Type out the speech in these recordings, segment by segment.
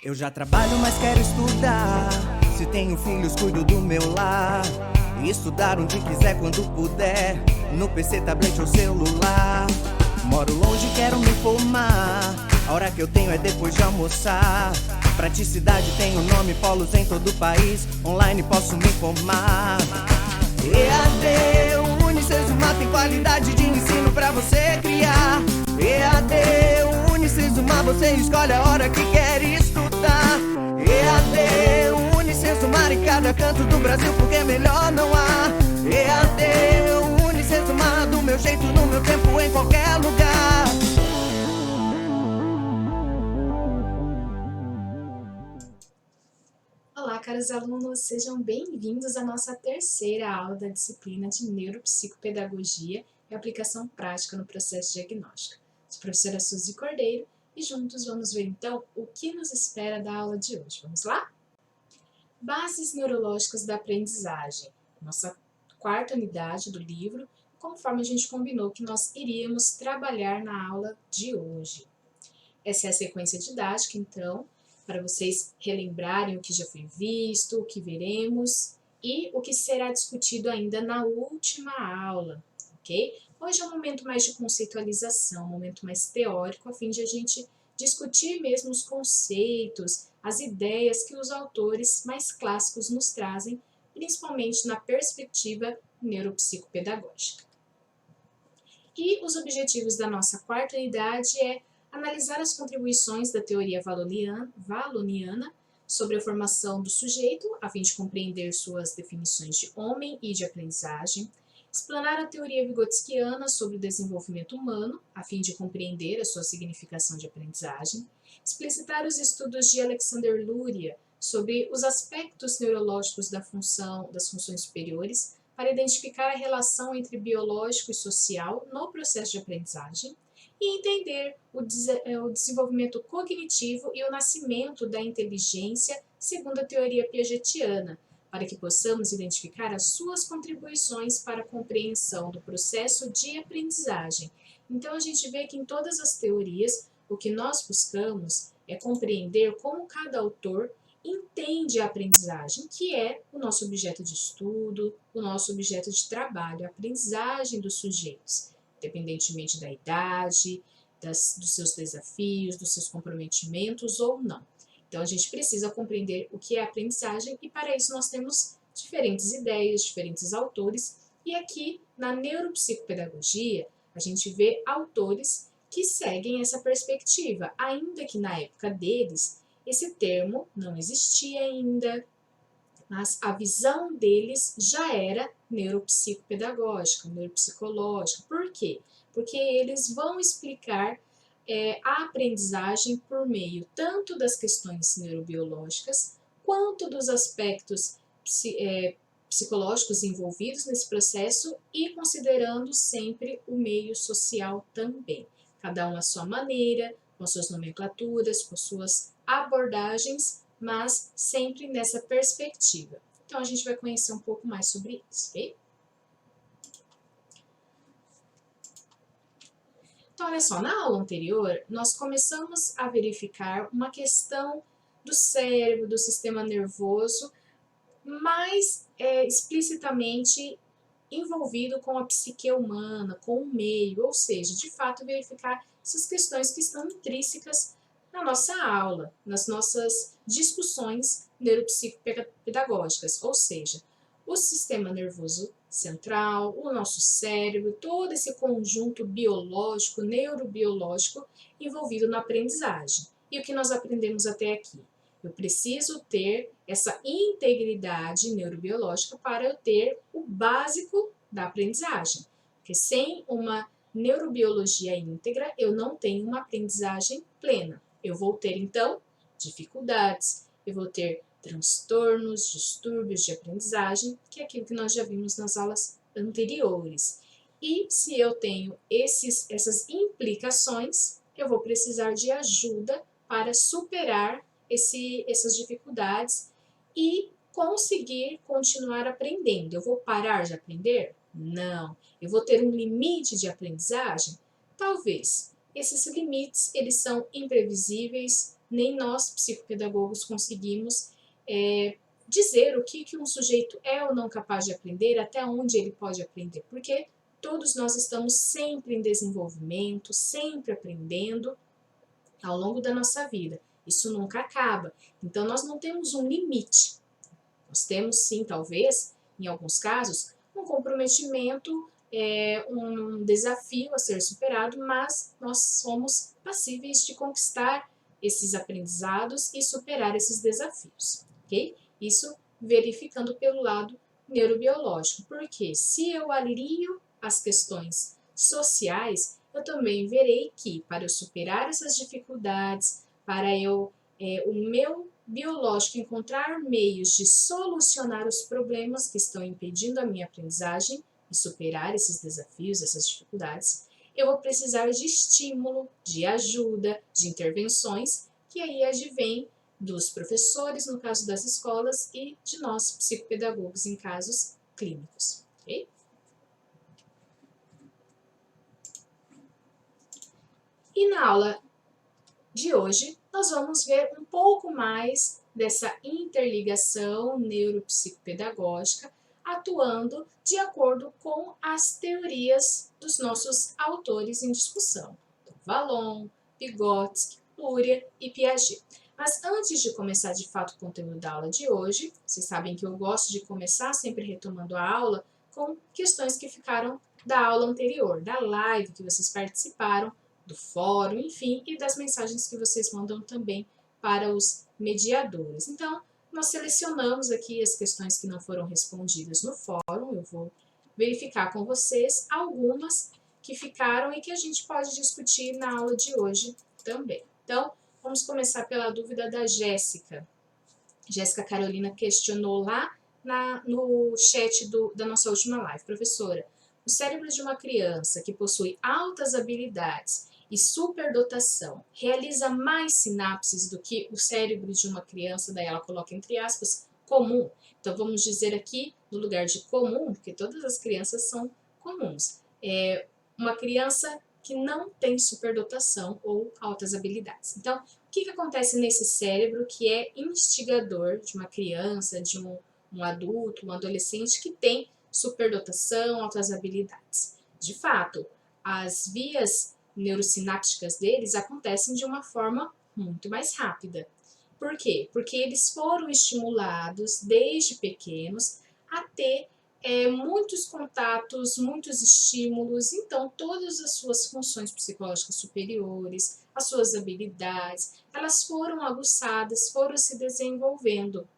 Eu já trabalho, mas quero estudar. Se tenho filhos, cuido do meu lar. E estudar onde quiser, quando puder. No PC, tablet ou celular. Moro longe, quero me formar. A hora que eu tenho é depois de almoçar. Praticidade tem o nome, polos em todo o país. Online posso me formar. EAD, Unicesumar tem qualidade de ensino pra você criar. EAD, Unicesumar, você escolhe a hora que quer estudar. EAD, Unicesumar em cada canto do Brasil, porque melhor não há. EAD, Unicesumar do meu jeito, no meu tempo, em qualquer lugar. Olá, caros alunos, sejam bem-vindos à nossa terceira aula da disciplina de Neuropsicopedagogia e Aplicação Prática no Processo Diagnóstico. Sou a professora Suzy Cordeiro e juntos vamos ver então o que nos espera da aula de hoje. Vamos lá? Bases neurológicas da aprendizagem, nossa quarta unidade do livro, conforme a gente combinou que nós iríamos trabalhar na aula de hoje. Essa é a sequência didática, então, para vocês relembrarem o que já foi visto, o que veremos e o que será discutido ainda na última aula, ok? Hoje é um momento mais de conceitualização, um momento mais teórico, a fim de a gente discutir mesmo os conceitos, as ideias que os autores mais clássicos nos trazem, principalmente na perspectiva neuropsicopedagógica. E os objetivos da nossa quarta unidade é analisar as contribuições da teoria valoniana sobre a formação do sujeito, a fim de compreender suas definições de homem e de aprendizagem, explanar a teoria vigotskiana sobre o desenvolvimento humano, a fim de compreender a sua significação de aprendizagem, explicitar os estudos de Alexander Luria sobre os aspectos neurológicos das funções superiores, para identificar a relação entre biológico e social no processo de aprendizagem, e entender o desenvolvimento cognitivo e o nascimento da inteligência segundo a teoria piagetiana, para que possamos identificar as suas contribuições para a compreensão do processo de aprendizagem. Então, a gente vê que em todas as teorias, o que nós buscamos é compreender como cada autor entende a aprendizagem, que é o nosso objeto de estudo, o nosso objeto de trabalho, a aprendizagem dos sujeitos, independentemente da idade, dos seus desafios, dos seus comprometimentos ou não. Então, a gente precisa compreender o que é aprendizagem e, para isso, nós temos diferentes ideias, diferentes autores. E aqui, na neuropsicopedagogia, a gente vê autores que seguem essa perspectiva, ainda que na época deles, esse termo não existia ainda, mas a visão deles já era neuropsicopedagógica, neuropsicológica. Por quê? Porque eles vão explicar a aprendizagem por meio tanto das questões neurobiológicas, quanto dos aspectos psicológicos envolvidos nesse processo e considerando sempre o meio social também. Cada um à sua maneira, com as suas nomenclaturas, com suas abordagens, mas sempre nessa perspectiva. Então, a gente vai conhecer um pouco mais sobre isso, ok? Então, olha só, na aula anterior, nós começamos a verificar uma questão do cérebro, do sistema nervoso, mais explicitamente envolvido com a psique humana, com o meio, ou seja, de fato verificar essas questões que estão intrínsecas na nossa aula, nas nossas discussões neuropsicopedagógicas, ou seja, o sistema nervoso central, o nosso cérebro, todo esse conjunto biológico, neurobiológico envolvido na aprendizagem. E o que nós aprendemos até aqui? Eu preciso ter essa integridade neurobiológica para eu ter o básico da aprendizagem. Porque sem uma neurobiologia íntegra, eu não tenho uma aprendizagem plena. Eu vou ter, então, dificuldades, eu vou ter transtornos, distúrbios de aprendizagem, que é aquilo que nós já vimos nas aulas anteriores. E se eu tenho essas implicações, eu vou precisar de ajuda para superar essas dificuldades e conseguir continuar aprendendo. Eu vou parar de aprender? Não. Eu vou ter um limite de aprendizagem? Talvez. Esses limites, eles são imprevisíveis, nem nós, psicopedagogos, conseguimos dizer o que um sujeito é ou não capaz de aprender, até onde ele pode aprender, porque todos nós estamos sempre em desenvolvimento, sempre aprendendo ao longo da nossa vida. Isso nunca acaba. Então, nós não temos um limite. Nós temos, sim, talvez, em alguns casos, um comprometimento, um desafio a ser superado, mas nós somos passíveis de conquistar esses aprendizados e superar esses desafios, ok? Isso verificando pelo lado neurobiológico, porque se eu alio as questões sociais, eu também verei que para eu superar essas dificuldades, para o meu biológico encontrar meios de solucionar os problemas que estão impedindo a minha aprendizagem e superar esses desafios, essas dificuldades, eu vou precisar de estímulo, de ajuda, de intervenções, que aí advém dos professores, no caso das escolas, e de nós, psicopedagogos, em casos clínicos. Okay? E na aula de hoje, nós vamos ver um pouco mais dessa interligação neuropsicopedagógica, atuando de acordo com as teorias dos nossos autores em discussão, Vallon, Vygotsky, Luria e Piaget. Mas antes de começar de fato o conteúdo da aula de hoje, vocês sabem que eu gosto de começar sempre retomando a aula com questões que ficaram da aula anterior, da live que vocês participaram, do fórum, enfim, e das mensagens que vocês mandam também para os mediadores. Então, nós selecionamos aqui as questões que não foram respondidas no fórum, eu vou verificar com vocês algumas que ficaram e que a gente pode discutir na aula de hoje também. Então, vamos começar pela dúvida da Jéssica. Jéssica Carolina questionou lá no chat da nossa última live. Professora, o cérebro de uma criança que possui altas habilidades e superdotação realiza mais sinapses do que o cérebro de uma criança, daí ela coloca entre aspas, comum. Então, vamos dizer aqui, no lugar de comum, porque todas as crianças são comuns, uma criança que não tem superdotação ou altas habilidades. Então, o que acontece nesse cérebro que é instigador de uma criança, de um adulto, um adolescente que tem superdotação, altas habilidades? De fato, as vias neurosinápticas deles acontecem de uma forma muito mais rápida. Por quê? Porque eles foram estimulados desde pequenos a ter muitos contatos, muitos estímulos, então todas as suas funções psicológicas superiores, as suas habilidades, elas foram aguçadas, foram se desenvolvendo.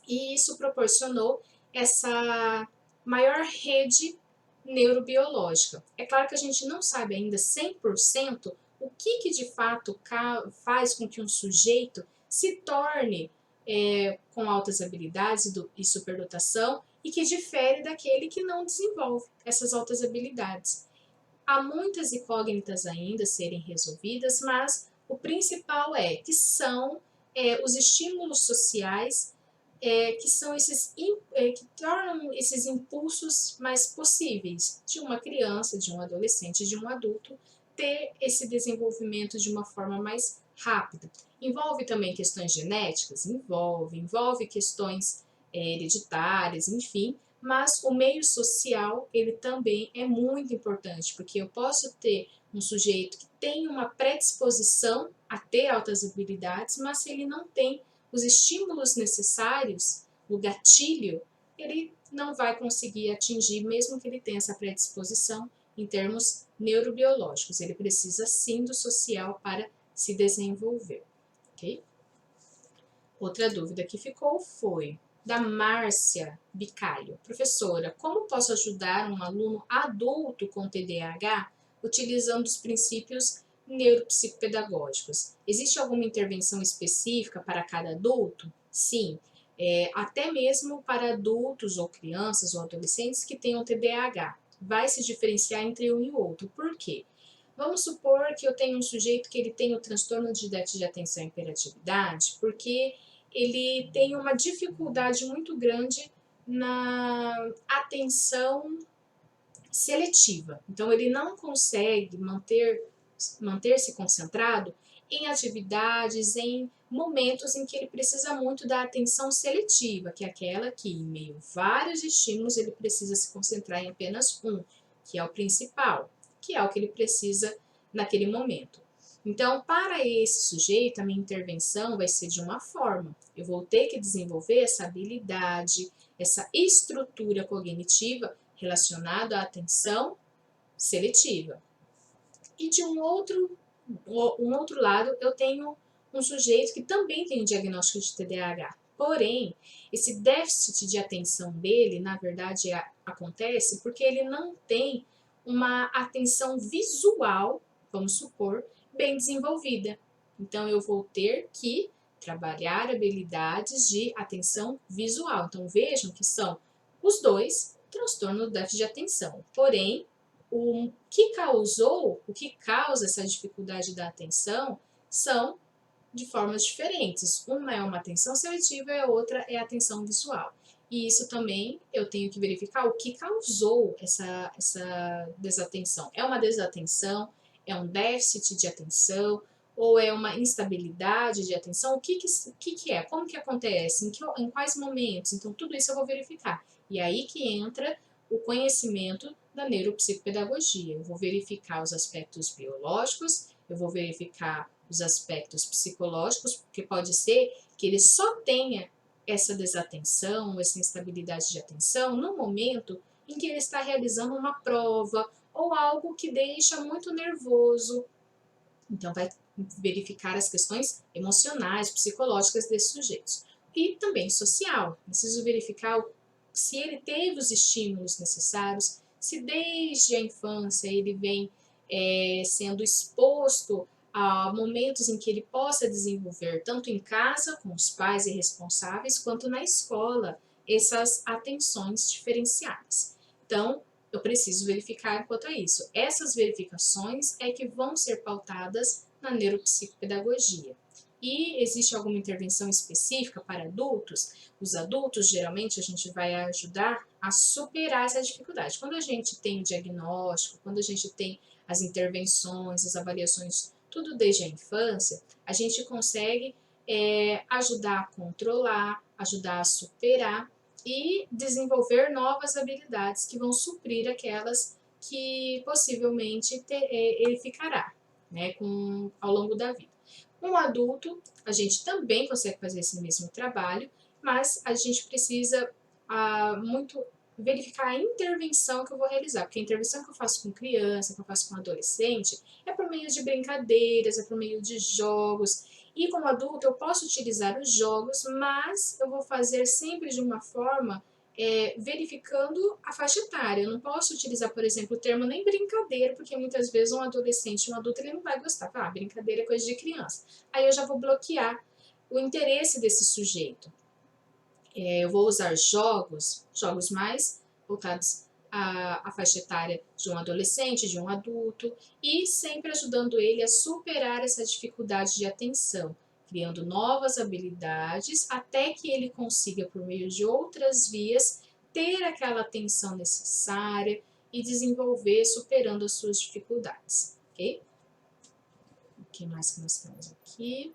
E isso proporcionou essa maior rede neurobiológica. É claro que a gente não sabe ainda 100% o que de fato faz com que um sujeito se torne com altas habilidades e superdotação e que difere daquele que não desenvolve essas altas habilidades. Há muitas incógnitas ainda a serem resolvidas, mas o principal que são os estímulos sociais que são que tornam esses impulsos mais possíveis de uma criança, de um adolescente, de um adulto ter esse desenvolvimento de uma forma mais rápida. Envolve também questões genéticas? Envolve questões hereditárias, enfim, mas o meio social, ele também é muito importante, porque eu posso ter um sujeito que tem uma predisposição a ter altas habilidades, mas se ele não tem os estímulos necessários, o gatilho, ele não vai conseguir atingir, mesmo que ele tenha essa predisposição em termos neurobiológicos. Ele precisa sim do social para se desenvolver. Okay? Outra dúvida que ficou foi da Márcia Bicalho. Professora, como posso ajudar um aluno adulto com TDAH utilizando os princípios neuropsicopedagógicos? Existe alguma intervenção específica para cada adulto? Sim, até mesmo para adultos ou crianças ou adolescentes que tenham TDAH. Vai se diferenciar entre um e outro. Por quê? Vamos supor que eu tenho um sujeito que ele tem o transtorno de déficit de atenção e hiperatividade, porque ele tem uma dificuldade muito grande na atenção seletiva. Então, ele não consegue manter manter-se concentrado em atividades, em momentos em que ele precisa muito da atenção seletiva, que é aquela que, em meio a vários estímulos, ele precisa se concentrar em apenas um, que é o principal, que é o que ele precisa naquele momento. Então, para esse sujeito, a minha intervenção vai ser de uma forma. Eu vou ter que desenvolver essa habilidade, essa estrutura cognitiva relacionada à atenção seletiva. E de um outro lado, eu tenho um sujeito que também tem um diagnóstico de TDAH. Porém, esse déficit de atenção dele, na verdade, acontece porque ele não tem uma atenção visual, vamos supor, bem desenvolvida. Então, eu vou ter que trabalhar habilidades de atenção visual. Então, vejam que são os dois transtorno do déficit de atenção. Porém, o que causa essa dificuldade da atenção são de formas diferentes. Uma é uma atenção seletiva e a outra é a atenção visual. E isso também eu tenho que verificar o que causou essa desatenção. É uma desatenção? É um déficit de atenção? Ou é uma instabilidade de atenção? O que é? Como que acontece? Em quais momentos? Então, tudo isso eu vou verificar. E aí que entra o conhecimento da neuropsicopedagogia. Eu vou verificar os aspectos biológicos, eu vou verificar os aspectos psicológicos, porque pode ser que ele só tenha essa desatenção, essa instabilidade de atenção no momento em que ele está realizando uma prova ou algo que deixa muito nervoso. Então, vai verificar as questões emocionais, psicológicas desses sujeitos. E também social. Preciso verificar se ele teve os estímulos necessários, se desde a infância ele vem sendo exposto a momentos em que ele possa desenvolver, tanto em casa, com os pais e responsáveis, quanto na escola, essas atenções diferenciadas. Então, eu preciso verificar quanto a isso. Essas verificações é que vão ser pautadas na neuropsicopedagogia. E existe alguma intervenção específica para adultos? Os adultos, geralmente, a gente vai ajudar a superar essa dificuldade. Quando a gente tem o diagnóstico, quando a gente tem as intervenções, as avaliações, tudo desde a infância, a gente consegue ajudar a controlar, ajudar a superar e desenvolver novas habilidades que vão suprir aquelas que possivelmente ele ficará, né, ao longo da vida. Um adulto, a gente também consegue fazer esse mesmo trabalho, mas a gente precisa muito verificar a intervenção que eu vou realizar, porque a intervenção que eu faço com criança, que eu faço com adolescente, é por meio de brincadeiras, é por meio de jogos, e como adulto eu posso utilizar os jogos, mas eu vou fazer sempre de uma forma verificando a faixa etária. Eu não posso utilizar, por exemplo, o termo nem brincadeira, porque muitas vezes um adolescente, um adulto, ele não vai gostar. Brincadeira é coisa de criança. Aí eu já vou bloquear o interesse desse sujeito. Eu vou usar jogos mais voltados à faixa etária de um adolescente, de um adulto, e sempre ajudando ele a superar essa dificuldade de atenção, criando novas habilidades até que ele consiga, por meio de outras vias, ter aquela atenção necessária e desenvolver superando as suas dificuldades, ok? O que mais que nós temos aqui?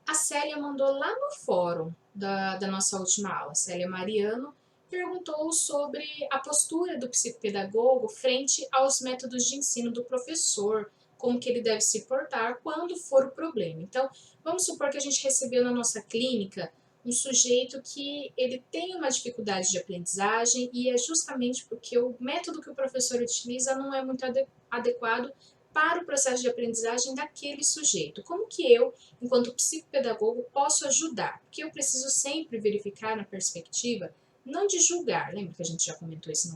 A Célia mandou lá no fórum da nossa última aula, Célia Mariano, perguntou sobre a postura do psicopedagogo frente aos métodos de ensino do professor, como que ele deve se portar quando for o problema. Então, vamos supor que a gente recebeu na nossa clínica um sujeito que ele tem uma dificuldade de aprendizagem e é justamente porque o método que o professor utiliza não é muito adequado para o processo de aprendizagem daquele sujeito. Como que eu, enquanto psicopedagogo, posso ajudar? Porque eu preciso sempre verificar na perspectiva, não de julgar, lembra que a gente já comentou isso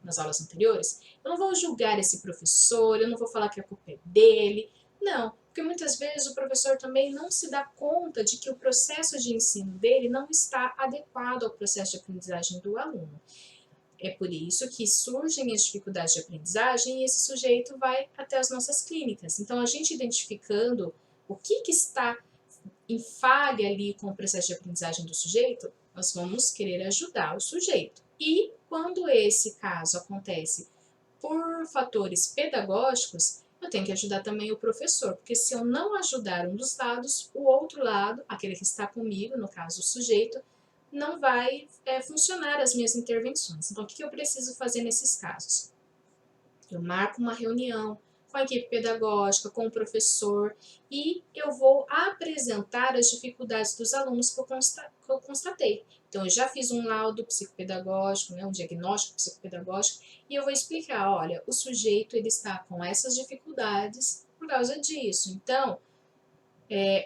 nas aulas anteriores? Eu não vou julgar esse professor, eu não vou falar que a culpa é dele, não, porque muitas vezes o professor também não se dá conta de que o processo de ensino dele não está adequado ao processo de aprendizagem do aluno. É por isso que surgem as dificuldades de aprendizagem e esse sujeito vai até as nossas clínicas. Então, a gente identificando o que está em falha ali com o processo de aprendizagem do sujeito, nós vamos querer ajudar o sujeito. E quando esse caso acontece por fatores pedagógicos, eu tenho que ajudar também o professor, porque se eu não ajudar um dos lados, o outro lado, aquele que está comigo, no caso o sujeito, não vai funcionar as minhas intervenções. Então, o que eu preciso fazer nesses casos? Eu marco uma reunião com a equipe pedagógica, com o professor, e eu vou apresentar as dificuldades dos alunos que eu constatei. Então, eu já fiz um laudo psicopedagógico, né, um diagnóstico psicopedagógico, e eu vou explicar, olha, o sujeito ele está com essas dificuldades por causa disso. Então,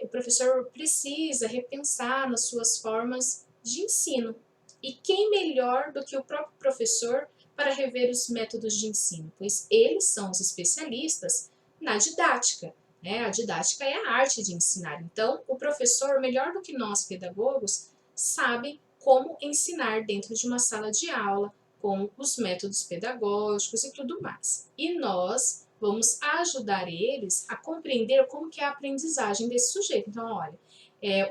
o professor precisa repensar nas suas formas de ensino. E quem melhor do que o próprio professor para rever os métodos de ensino? Pois eles são os especialistas na didática. Né? A didática é a arte de ensinar. Então, o professor, melhor do que nós pedagogos, sabe como ensinar dentro de uma sala de aula, com os métodos pedagógicos e tudo mais. E nós vamos ajudar eles a compreender como que é a aprendizagem desse sujeito. Então, olha,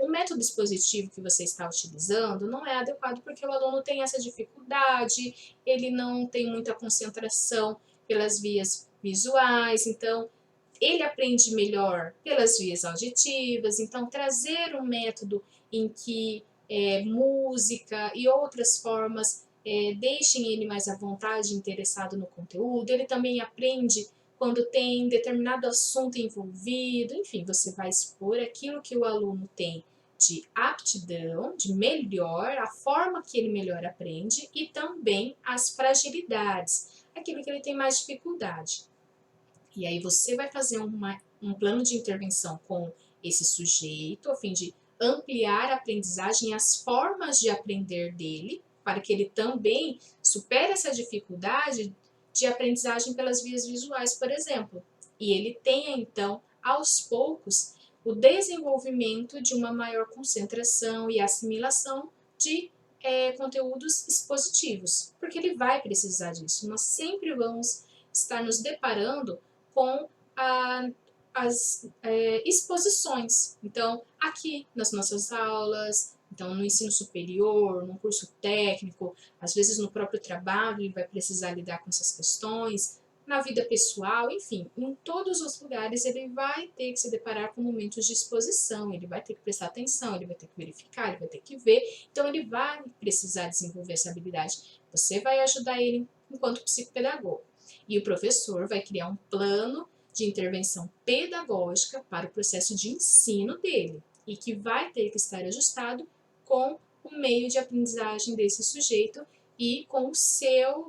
o método expositivo que você está utilizando não é adequado porque o aluno tem essa dificuldade, ele não tem muita concentração pelas vias visuais, então ele aprende melhor pelas vias auditivas. Então, trazer um método em que música e outras formas deixem ele mais à vontade, interessado no conteúdo. Ele também aprende quando tem determinado assunto envolvido. Enfim, você vai expor aquilo que o aluno tem de aptidão, de melhor, a forma que ele melhor aprende e também as fragilidades, aquilo que ele tem mais dificuldade. E aí você vai fazer um plano de intervenção com esse sujeito, a fim de ampliar a aprendizagem e as formas de aprender dele, para que ele também supere essa dificuldade de aprendizagem pelas vias visuais, por exemplo. E ele tenha, então, aos poucos, o desenvolvimento de uma maior concentração e assimilação de conteúdos expositivos, porque ele vai precisar disso. Nós sempre vamos estar nos deparando com as exposições. Então, aqui nas nossas aulas, então no ensino superior, no curso técnico, às vezes no próprio trabalho ele vai precisar lidar com essas questões, na vida pessoal, enfim, em todos os lugares ele vai ter que se deparar com momentos de exposição, ele vai ter que prestar atenção, ele vai ter que verificar, ele vai ter que ver, então ele vai precisar desenvolver essa habilidade. Você vai ajudar ele enquanto psicopedagogo. E o professor vai criar um plano de intervenção pedagógica para o processo de ensino dele e que vai ter que estar ajustado com o meio de aprendizagem desse sujeito e com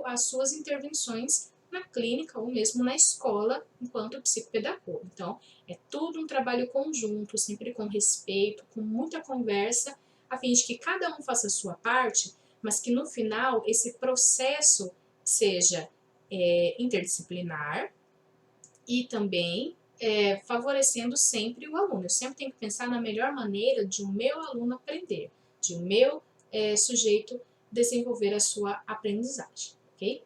as suas intervenções na clínica ou mesmo na escola enquanto psicopedagogo. Então, é tudo um trabalho conjunto, sempre com respeito, com muita conversa, a fim de que cada um faça a sua parte, mas que no final esse processo seja interdisciplinar e também favorecendo sempre o aluno. Eu sempre tenho que pensar na melhor maneira de o meu aluno aprender, de o meu sujeito desenvolver a sua aprendizagem, ok?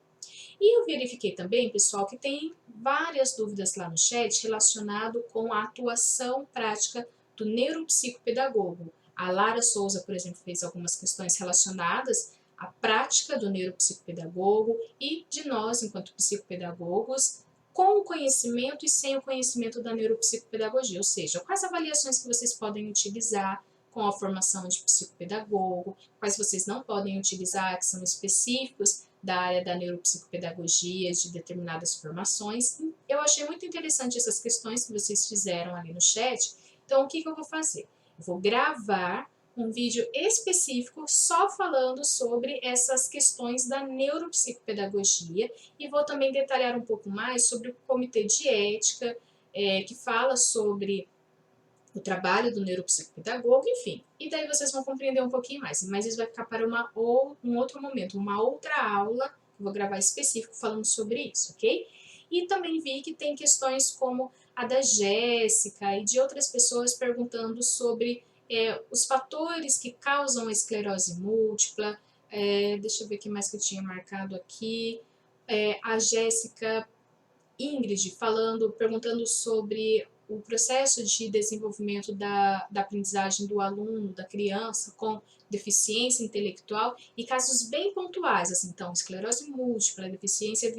E eu verifiquei também, pessoal, que tem várias dúvidas lá no chat relacionado com a atuação prática do neuropsicopedagogo. A Lara Souza, por exemplo, fez algumas questões relacionadas à prática do neuropsicopedagogo e de nós, enquanto psicopedagogos, com o conhecimento e sem o conhecimento da neuropsicopedagogia, ou seja, quais avaliações que vocês podem utilizar com a formação de psicopedagogo, quais vocês não podem utilizar, que são específicos da área da neuropsicopedagogia, de determinadas formações. Eu achei muito interessante essas questões que vocês fizeram ali no chat, então o que eu vou fazer? Eu vou gravar um vídeo específico só falando sobre essas questões da neuropsicopedagogia e vou também detalhar um pouco mais sobre o comitê de ética, que fala sobre o trabalho do neuropsicopedagogo, enfim. E daí vocês vão compreender um pouquinho mais, mas isso vai ficar para um outro momento, uma outra aula, que eu vou gravar específico falando sobre isso, ok? E também vi que tem questões como a da Jéssica e de outras pessoas perguntando sobre os fatores que causam a esclerose múltipla. Deixa eu ver o que mais que eu tinha marcado aqui. A Jéssica Ingrid perguntando sobre o processo de desenvolvimento da aprendizagem do aluno, da criança com deficiência intelectual e casos bem pontuais, assim, então, esclerose múltipla, deficiência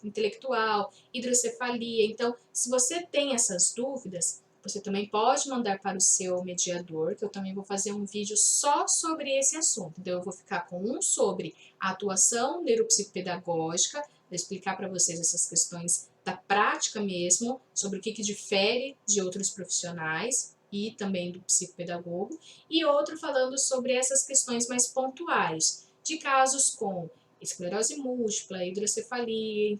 intelectual, hidrocefalia. Então, se você tem essas dúvidas, você também pode mandar para o seu mediador, que eu também vou fazer um vídeo só sobre esse assunto. Então, eu vou ficar com um sobre a atuação neuropsicopedagógica, vou explicar para vocês essas questões da prática mesmo, sobre o que difere de outros profissionais e também do psicopedagogo, e outro falando sobre essas questões mais pontuais, de casos com esclerose múltipla, hidrocefalia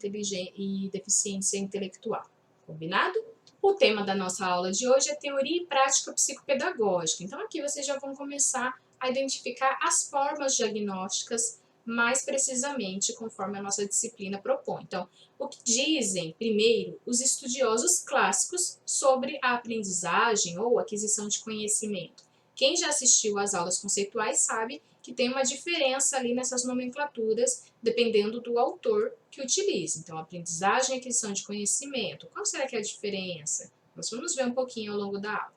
e deficiência intelectual. Combinado? O tema da nossa aula de hoje é teoria e prática psicopedagógica. Então aqui vocês já vão começar a identificar as formas diagnósticas mais precisamente conforme a nossa disciplina propõe. Então, o que dizem, primeiro, os estudiosos clássicos sobre a aprendizagem ou aquisição de conhecimento? Quem já assistiu às aulas conceituais sabe que tem uma diferença ali nessas nomenclaturas, dependendo do autor que utiliza. Então, aprendizagem e aquisição de conhecimento. Qual será que é a diferença? Nós vamos ver um pouquinho ao longo da aula.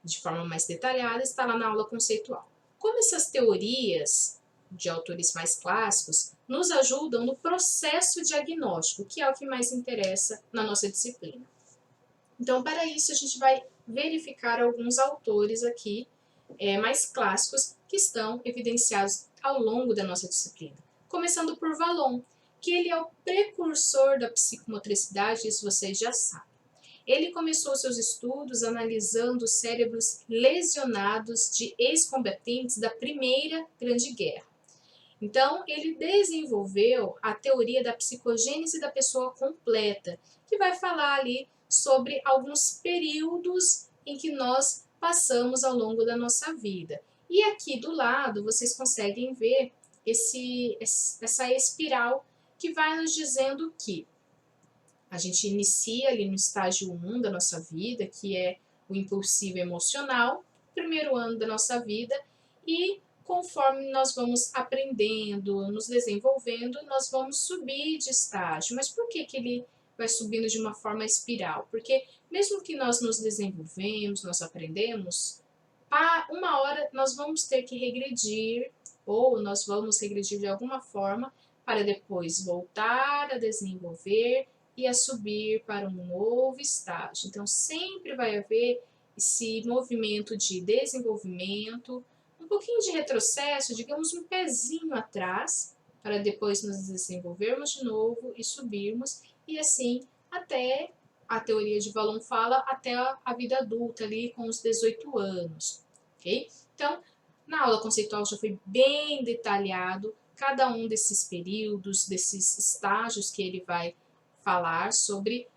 De forma mais detalhada, está lá na aula conceitual. Como essas teorias de autores mais clássicos nos ajudam no processo diagnóstico, que é o que mais interessa na nossa disciplina. Então, para isso, a gente vai verificar alguns autores aqui mais clássicos que estão evidenciados ao longo da nossa disciplina. Começando por Vallon, que ele é o precursor da psicomotricidade, isso vocês já sabem. Ele começou seus estudos analisando cérebros lesionados de ex-combatentes da Primeira Grande Guerra. Então, ele desenvolveu a teoria da psicogênese da pessoa completa, que vai falar ali sobre alguns períodos em que nós passamos ao longo da nossa vida. E aqui do lado vocês conseguem ver essa espiral que vai nos dizendo que a gente inicia ali no estágio 1 da nossa vida, que é o impulsivo emocional, primeiro ano da nossa vida, e conforme nós vamos aprendendo, nos desenvolvendo, nós vamos subir de estágio. Mas por que ele vai subindo de uma forma espiral? Porque mesmo que nós nos desenvolvemos, nós aprendemos, uma hora nós vamos ter que regredir, ou nós vamos regredir de alguma forma, para depois voltar a desenvolver e a subir para um novo estágio. Então, sempre vai haver esse movimento de desenvolvimento, um pouquinho de retrocesso, digamos um pezinho atrás, para depois nos desenvolvermos de novo e subirmos, e assim até, a teoria de Vallon fala, até a vida adulta ali com os 18 anos, ok? Então, na aula conceitual já foi bem detalhado cada um desses períodos, desses estágios que ele vai falar sobre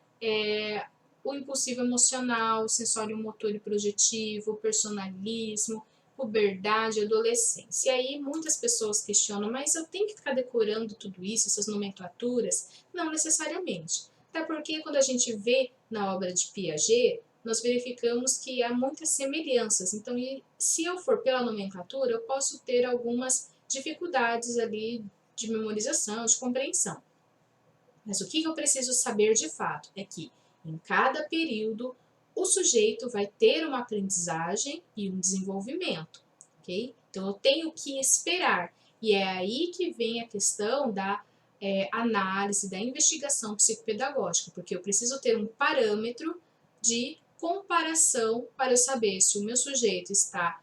o impulsivo emocional, sensório motor e projetivo, personalismo, puberdade, adolescência. E aí muitas pessoas questionam, mas eu tenho que ficar decorando tudo isso, essas nomenclaturas? Não necessariamente. Até porque quando a gente vê na obra de Piaget, nós verificamos que há muitas semelhanças. Então, se eu for pela nomenclatura, eu posso ter algumas dificuldades ali de memorização, de compreensão. Mas o que eu preciso saber de fato é que em cada período o sujeito vai ter uma aprendizagem e um desenvolvimento, ok? Então eu tenho que esperar, e é aí que vem a questão da análise, da investigação psicopedagógica, porque eu preciso ter um parâmetro de comparação para eu saber se o meu sujeito está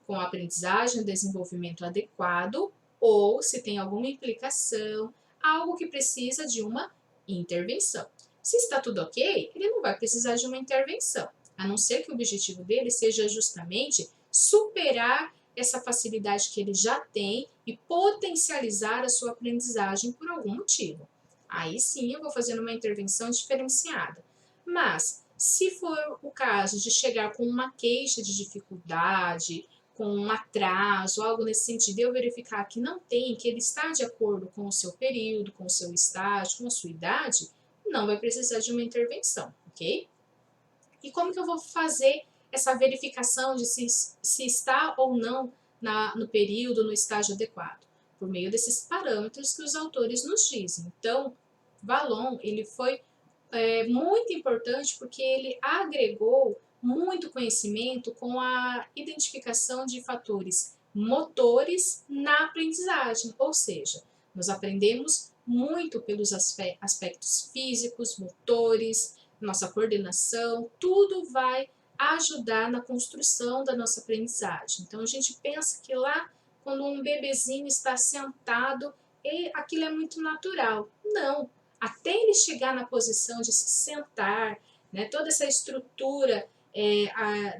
com a aprendizagem e desenvolvimento adequado ou se tem alguma implicação, algo que precisa de uma intervenção. Se está tudo ok, ele não vai precisar de uma intervenção, a não ser que o objetivo dele seja justamente superar essa facilidade que ele já tem e potencializar a sua aprendizagem por algum motivo. Aí sim eu vou fazer uma intervenção diferenciada. Mas, se for o caso de chegar com uma queixa de dificuldade, com um atraso, algo nesse sentido, eu verificar que não tem, que ele está de acordo com o seu período, com o seu estágio, com a sua idade, não vai precisar de uma intervenção, ok? E como que eu vou fazer essa verificação de se está ou não no período, no estágio adequado? Por meio desses parâmetros que os autores nos dizem. Então, Vallon, ele foi muito importante porque ele agregou muito conhecimento com a identificação de fatores motores na aprendizagem, ou seja, nós aprendemos muito pelos aspectos físicos, motores, nossa coordenação, tudo vai ajudar na construção da nossa aprendizagem. Então a gente pensa que lá, quando um bebezinho está sentado, aquilo é muito natural. Não, até ele chegar na posição de se sentar, né, toda essa estrutura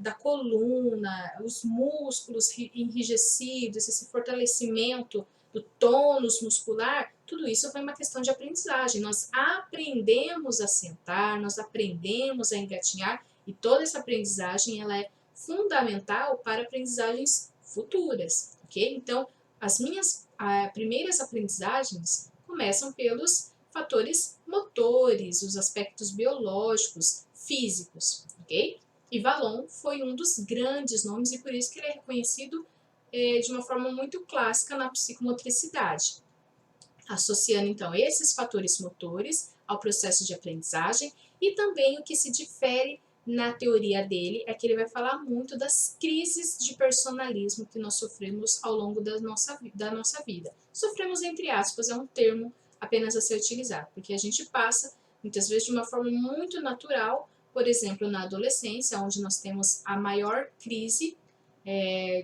da coluna, os músculos enrijecidos, esse fortalecimento do tônus muscular, tudo isso foi uma questão de aprendizagem. Nós aprendemos a sentar, nós aprendemos a engatinhar, e toda essa aprendizagem ela é fundamental para aprendizagens futuras, ok? Então, as minhas primeiras aprendizagens começam pelos fatores motores, os aspectos biológicos, físicos, ok? E Vallon foi um dos grandes nomes e por isso que ele é reconhecido de uma forma muito clássica na psicomotricidade, associando então esses fatores motores ao processo de aprendizagem. E também o que se difere na teoria dele é que ele vai falar muito das crises de personalismo que nós sofremos ao longo da nossa vida. Sofremos entre aspas, é um termo apenas a ser utilizado, porque a gente passa muitas vezes de uma forma muito natural, por exemplo, na adolescência, onde nós temos a maior crise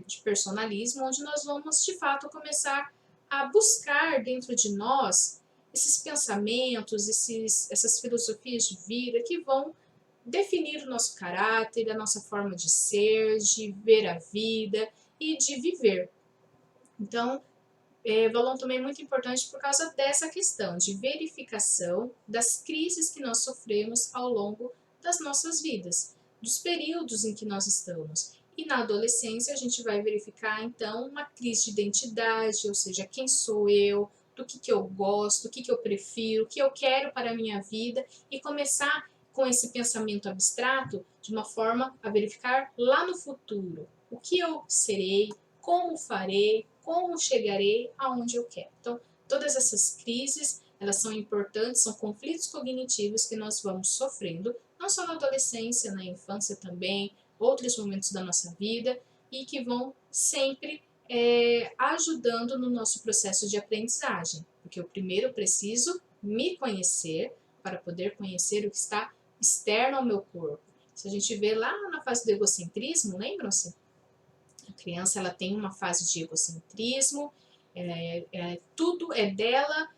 de personalismo, onde nós vamos de fato começar a buscar dentro de nós esses pensamentos, essas filosofias de vida que vão definir o nosso caráter, a nossa forma de ser, de ver a vida e de viver. Então, Vallon também é muito importante por causa dessa questão de verificação das crises que nós sofremos ao longo das nossas vidas, dos períodos em que nós estamos. E na adolescência a gente vai verificar então uma crise de identidade, ou seja, quem sou eu, do que eu gosto, o que eu prefiro, o que eu quero para a minha vida, e começar com esse pensamento abstrato de uma forma a verificar lá no futuro o que eu serei, como farei, como chegarei aonde eu quero. Então, todas essas crises, elas são importantes, são conflitos cognitivos que nós vamos sofrendo, não só na adolescência, na infância também, outros momentos da nossa vida, e que vão sempre ajudando no nosso processo de aprendizagem. Porque eu primeiro preciso me conhecer para poder conhecer o que está externo ao meu corpo. Se a gente vê lá na fase do egocentrismo, lembram-se? A criança ela tem uma fase de egocentrismo, tudo é dela,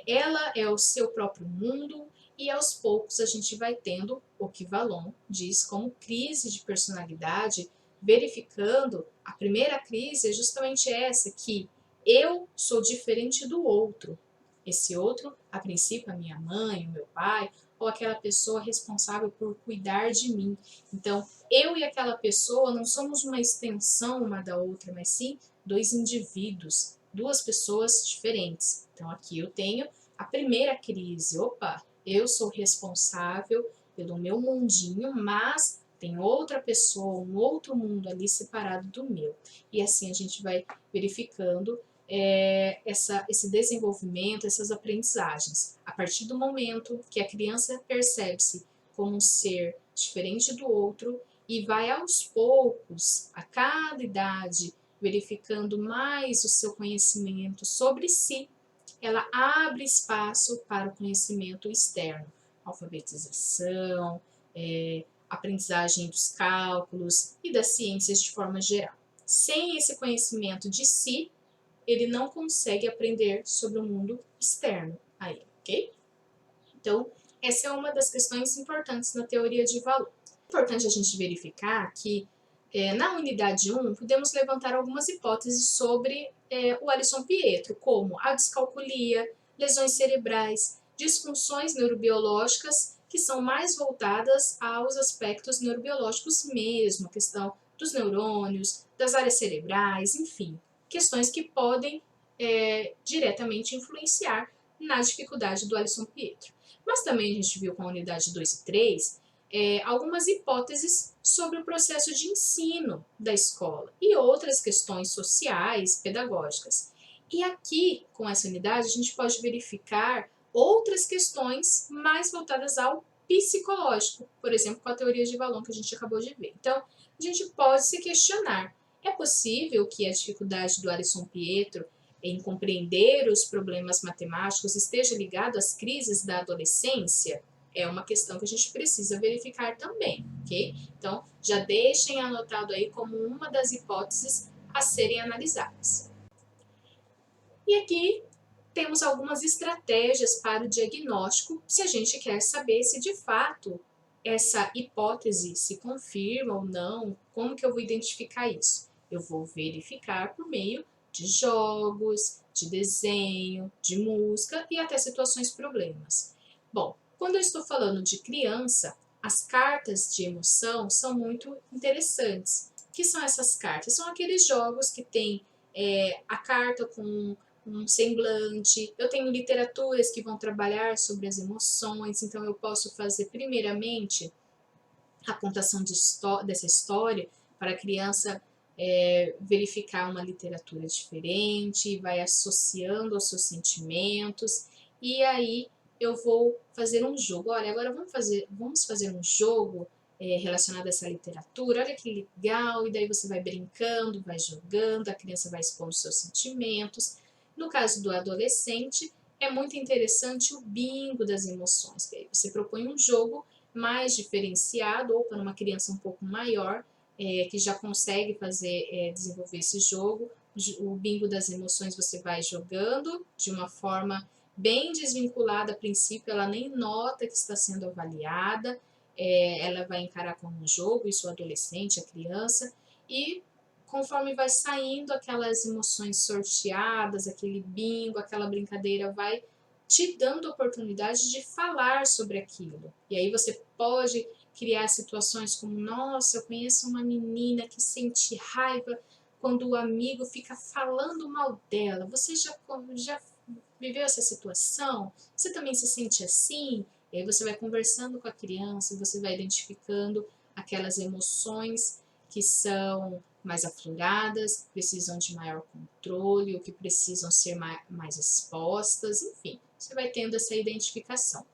ela é o seu próprio mundo, e aos poucos a gente vai tendo o que Vallon diz como crise de personalidade, verificando a primeira crise é justamente essa, que eu sou diferente do outro. Esse outro, a princípio, a minha mãe, o meu pai, ou aquela pessoa responsável por cuidar de mim. Então, eu e aquela pessoa não somos uma extensão uma da outra, mas sim dois indivíduos, duas pessoas diferentes. Então, aqui eu tenho a primeira crise. Opa, eu sou responsável pelo meu mundinho, mas tem outra pessoa, um outro mundo ali separado do meu. E assim a gente vai verificando esse desenvolvimento, essas aprendizagens. A partir do momento que a criança percebe-se como um ser diferente do outro e vai aos poucos, a cada idade, verificando mais o seu conhecimento sobre si, ela abre espaço para o conhecimento externo, alfabetização, aprendizagem dos cálculos e das ciências de forma geral. Sem esse conhecimento de si, ele não consegue aprender sobre o mundo externo a ele, ok? Então, essa é uma das questões importantes na teoria de Vallon. É importante a gente verificar que na unidade 1, podemos levantar algumas hipóteses sobre o Alisson Pietro, como a descalculia, lesões cerebrais, disfunções neurobiológicas que são mais voltadas aos aspectos neurobiológicos mesmo, a questão dos neurônios, das áreas cerebrais, enfim, questões que podem diretamente influenciar na dificuldade do Alisson Pietro. Mas também a gente viu com a unidade 2 e 3 algumas hipóteses sobre o processo de ensino da escola e outras questões sociais, pedagógicas. E aqui, com essa unidade, a gente pode verificar outras questões mais voltadas ao psicológico, por exemplo, com a teoria de Vallon que a gente acabou de ver. Então, a gente pode se questionar, é possível que a dificuldade do Alisson Pietro em compreender os problemas matemáticos esteja ligado às crises da adolescência, é uma questão que a gente precisa verificar também, ok? Então, já deixem anotado aí como uma das hipóteses a serem analisadas. E aqui temos algumas estratégias para o diagnóstico, se a gente quer saber se de fato essa hipótese se confirma ou não, como que eu vou identificar isso? Eu vou verificar por meio de jogos, de desenho, de música e até situações problemas. Bom, quando eu estou falando de criança, as cartas de emoção são muito interessantes. O que são essas cartas? São aqueles jogos que tem a carta com um semblante. Eu tenho literaturas que vão trabalhar sobre as emoções, então eu posso fazer primeiramente a contação dessa história para a criança verificar uma literatura diferente, vai associando aos seus sentimentos, e aí eu vou fazer um jogo. Olha, agora vamos fazer um jogo relacionado a essa literatura, olha que legal, e daí você vai brincando, vai jogando, a criança vai expondo seus sentimentos. No caso do adolescente, é muito interessante o bingo das emoções, que aí você propõe um jogo mais diferenciado, ou para uma criança um pouco maior, que já consegue desenvolver esse jogo. O bingo das emoções você vai jogando de uma forma bem desvinculada a princípio, ela nem nota que está sendo avaliada, ela vai encarar como um jogo, isso o adolescente, a criança, e conforme vai saindo aquelas emoções sorteadas, aquele bingo, aquela brincadeira vai te dando oportunidade de falar sobre aquilo. E aí você pode criar situações como, nossa, eu conheço uma menina que sente raiva quando o amigo fica falando mal dela. Você já viveu essa situação? Você também se sente assim? E aí você vai conversando com a criança, você vai identificando aquelas emoções que são mais afloradas, que precisam de maior controle, ou que precisam ser mais expostas, enfim, você vai tendo essa identificação.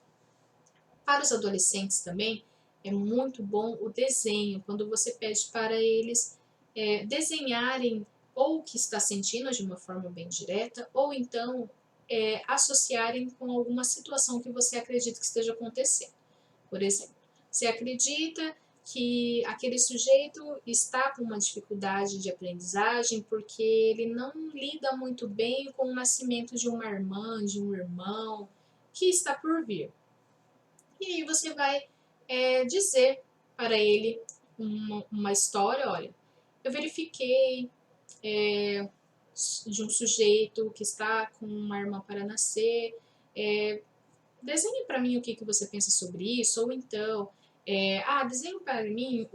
Para os adolescentes também, é muito bom o desenho, quando você pede para eles desenharem ou o que está sentindo de uma forma bem direta, ou então associarem com alguma situação que você acredita que esteja acontecendo. Por exemplo, você acredita que aquele sujeito está com uma dificuldade de aprendizagem porque ele não lida muito bem com o nascimento de uma irmã, de um irmão, que está por vir. E aí você vai dizer para ele uma história, olha, eu verifiquei de um sujeito que está com uma irmã para nascer, desenhe para mim o que você pensa sobre isso, ou então, desenhe para mim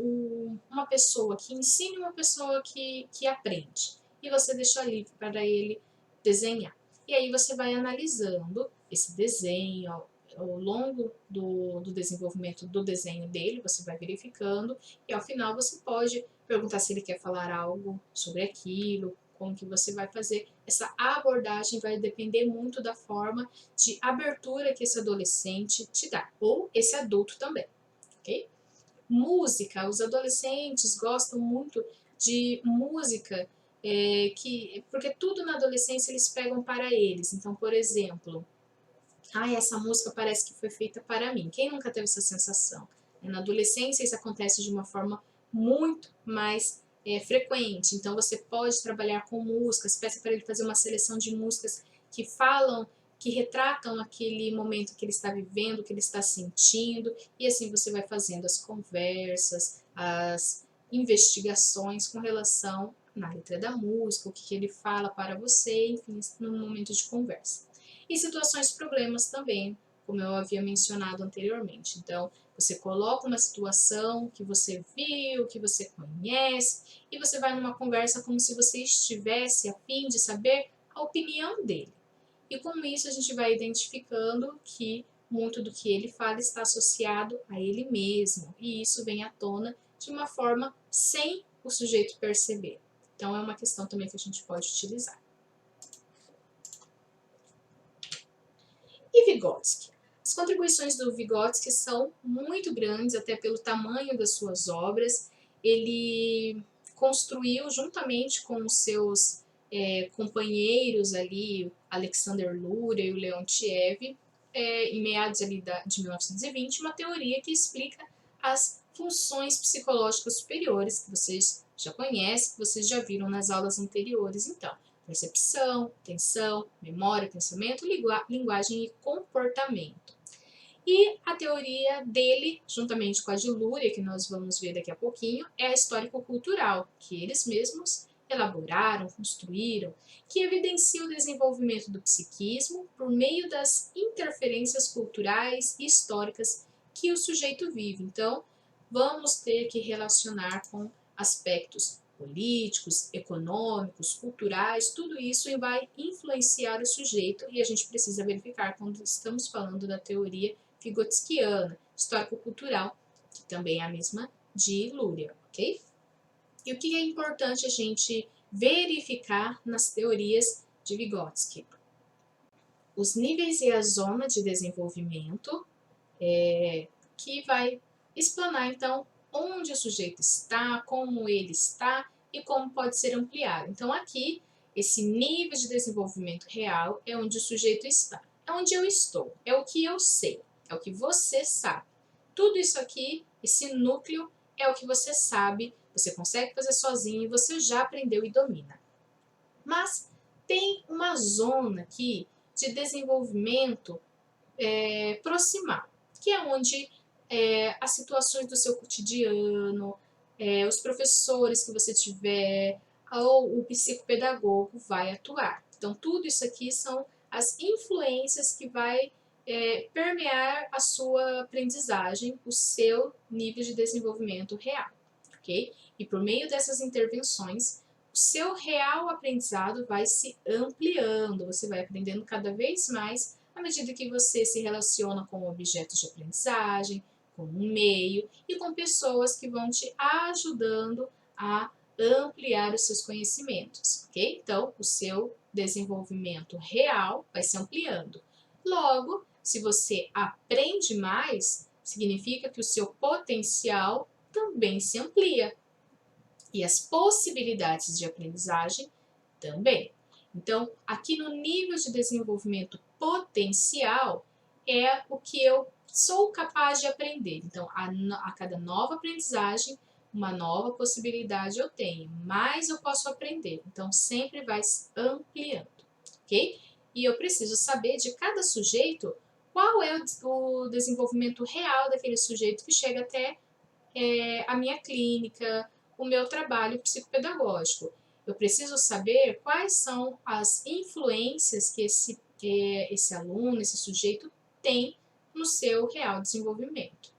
uma pessoa que ensine uma pessoa que aprende. E você deixa livre para ele desenhar. E aí você vai analisando esse desenho, ao longo do desenvolvimento do desenho dele, você vai verificando, e ao final você pode perguntar se ele quer falar algo sobre aquilo, como que você vai fazer. Essa abordagem vai depender muito da forma de abertura que esse adolescente te dá, ou esse adulto também, ok? Música, os adolescentes gostam muito de música, porque tudo na adolescência eles pegam para eles. Então, por exemplo, essa música parece que foi feita para mim. Quem nunca teve essa sensação? Na adolescência isso acontece de uma forma muito mais frequente. Então você pode trabalhar com músicas, peça para ele fazer uma seleção de músicas que falam, que retratam aquele momento que ele está vivendo, que ele está sentindo, e assim você vai fazendo as conversas, as investigações com relação na letra da música, o que ele fala para você, enfim, no momento de conversa. E situações problemas também, como eu havia mencionado anteriormente. Então, você coloca uma situação que você viu, que você conhece, e você vai numa conversa como se você estivesse a fim de saber a opinião dele. E com isso a gente vai identificando que muito do que ele fala está associado a ele mesmo, e isso vem à tona de uma forma sem o sujeito perceber. Então, é uma questão também que a gente pode utilizar. E Vygotsky? As contribuições do Vygotsky são muito grandes, até pelo tamanho das suas obras. Ele construiu, juntamente com os seus companheiros ali, Alexander Luria e o Leontiev, em meados ali de 1920, uma teoria que explica as funções psicológicas superiores, que vocês já conhecem, que vocês já viram nas aulas anteriores. Então, percepção, atenção, memória, pensamento, linguagem e comportamento. E a teoria dele, juntamente com a de Luria, que nós vamos ver daqui a pouquinho, é a histórico-cultural, que eles mesmos elaboraram, construíram, que evidencia o desenvolvimento do psiquismo por meio das interferências culturais e históricas que o sujeito vive. Então, vamos ter que relacionar com aspectos políticos, econômicos, culturais, tudo isso vai influenciar o sujeito e a gente precisa verificar quando estamos falando da teoria Vygotskiana, histórico-cultural, que também é a mesma de Luria, ok? E o que é importante a gente verificar nas teorias de Vygotsky? Os níveis e a zona de desenvolvimento, que vai explanar, então, onde o sujeito está, como ele está e como pode ser ampliado. Então, aqui, esse nível de desenvolvimento real é onde o sujeito está. É onde eu estou, é o que eu sei, é o que você sabe. Tudo isso aqui, esse núcleo, é o que você sabe, você consegue fazer sozinho e você já aprendeu e domina. Mas tem uma zona aqui de desenvolvimento proximal, que é onde as situações do seu cotidiano, os professores que você tiver, ou o psicopedagogo vai atuar. Então, tudo isso aqui são as influências que vai permear a sua aprendizagem, o seu nível de desenvolvimento real, ok? E por meio dessas intervenções, o seu real aprendizado vai se ampliando, você vai aprendendo cada vez mais à medida que você se relaciona com objetos de aprendizagem, com um meio e com pessoas que vão te ajudando a ampliar os seus conhecimentos, ok? Então, o seu desenvolvimento real vai se ampliando. Logo, se você aprende mais, significa que o seu potencial também se amplia e as possibilidades de aprendizagem também. Então, aqui no nível de desenvolvimento potencial é o que eu sou capaz de aprender. Então, a cada nova aprendizagem, uma nova possibilidade eu tenho, mais eu posso aprender. Então, sempre vai se ampliando, ok? E eu preciso saber de cada sujeito qual é o desenvolvimento real daquele sujeito que chega até a minha clínica, o meu trabalho psicopedagógico. Eu preciso saber quais são as influências que esse aluno, esse sujeito tem no seu real desenvolvimento.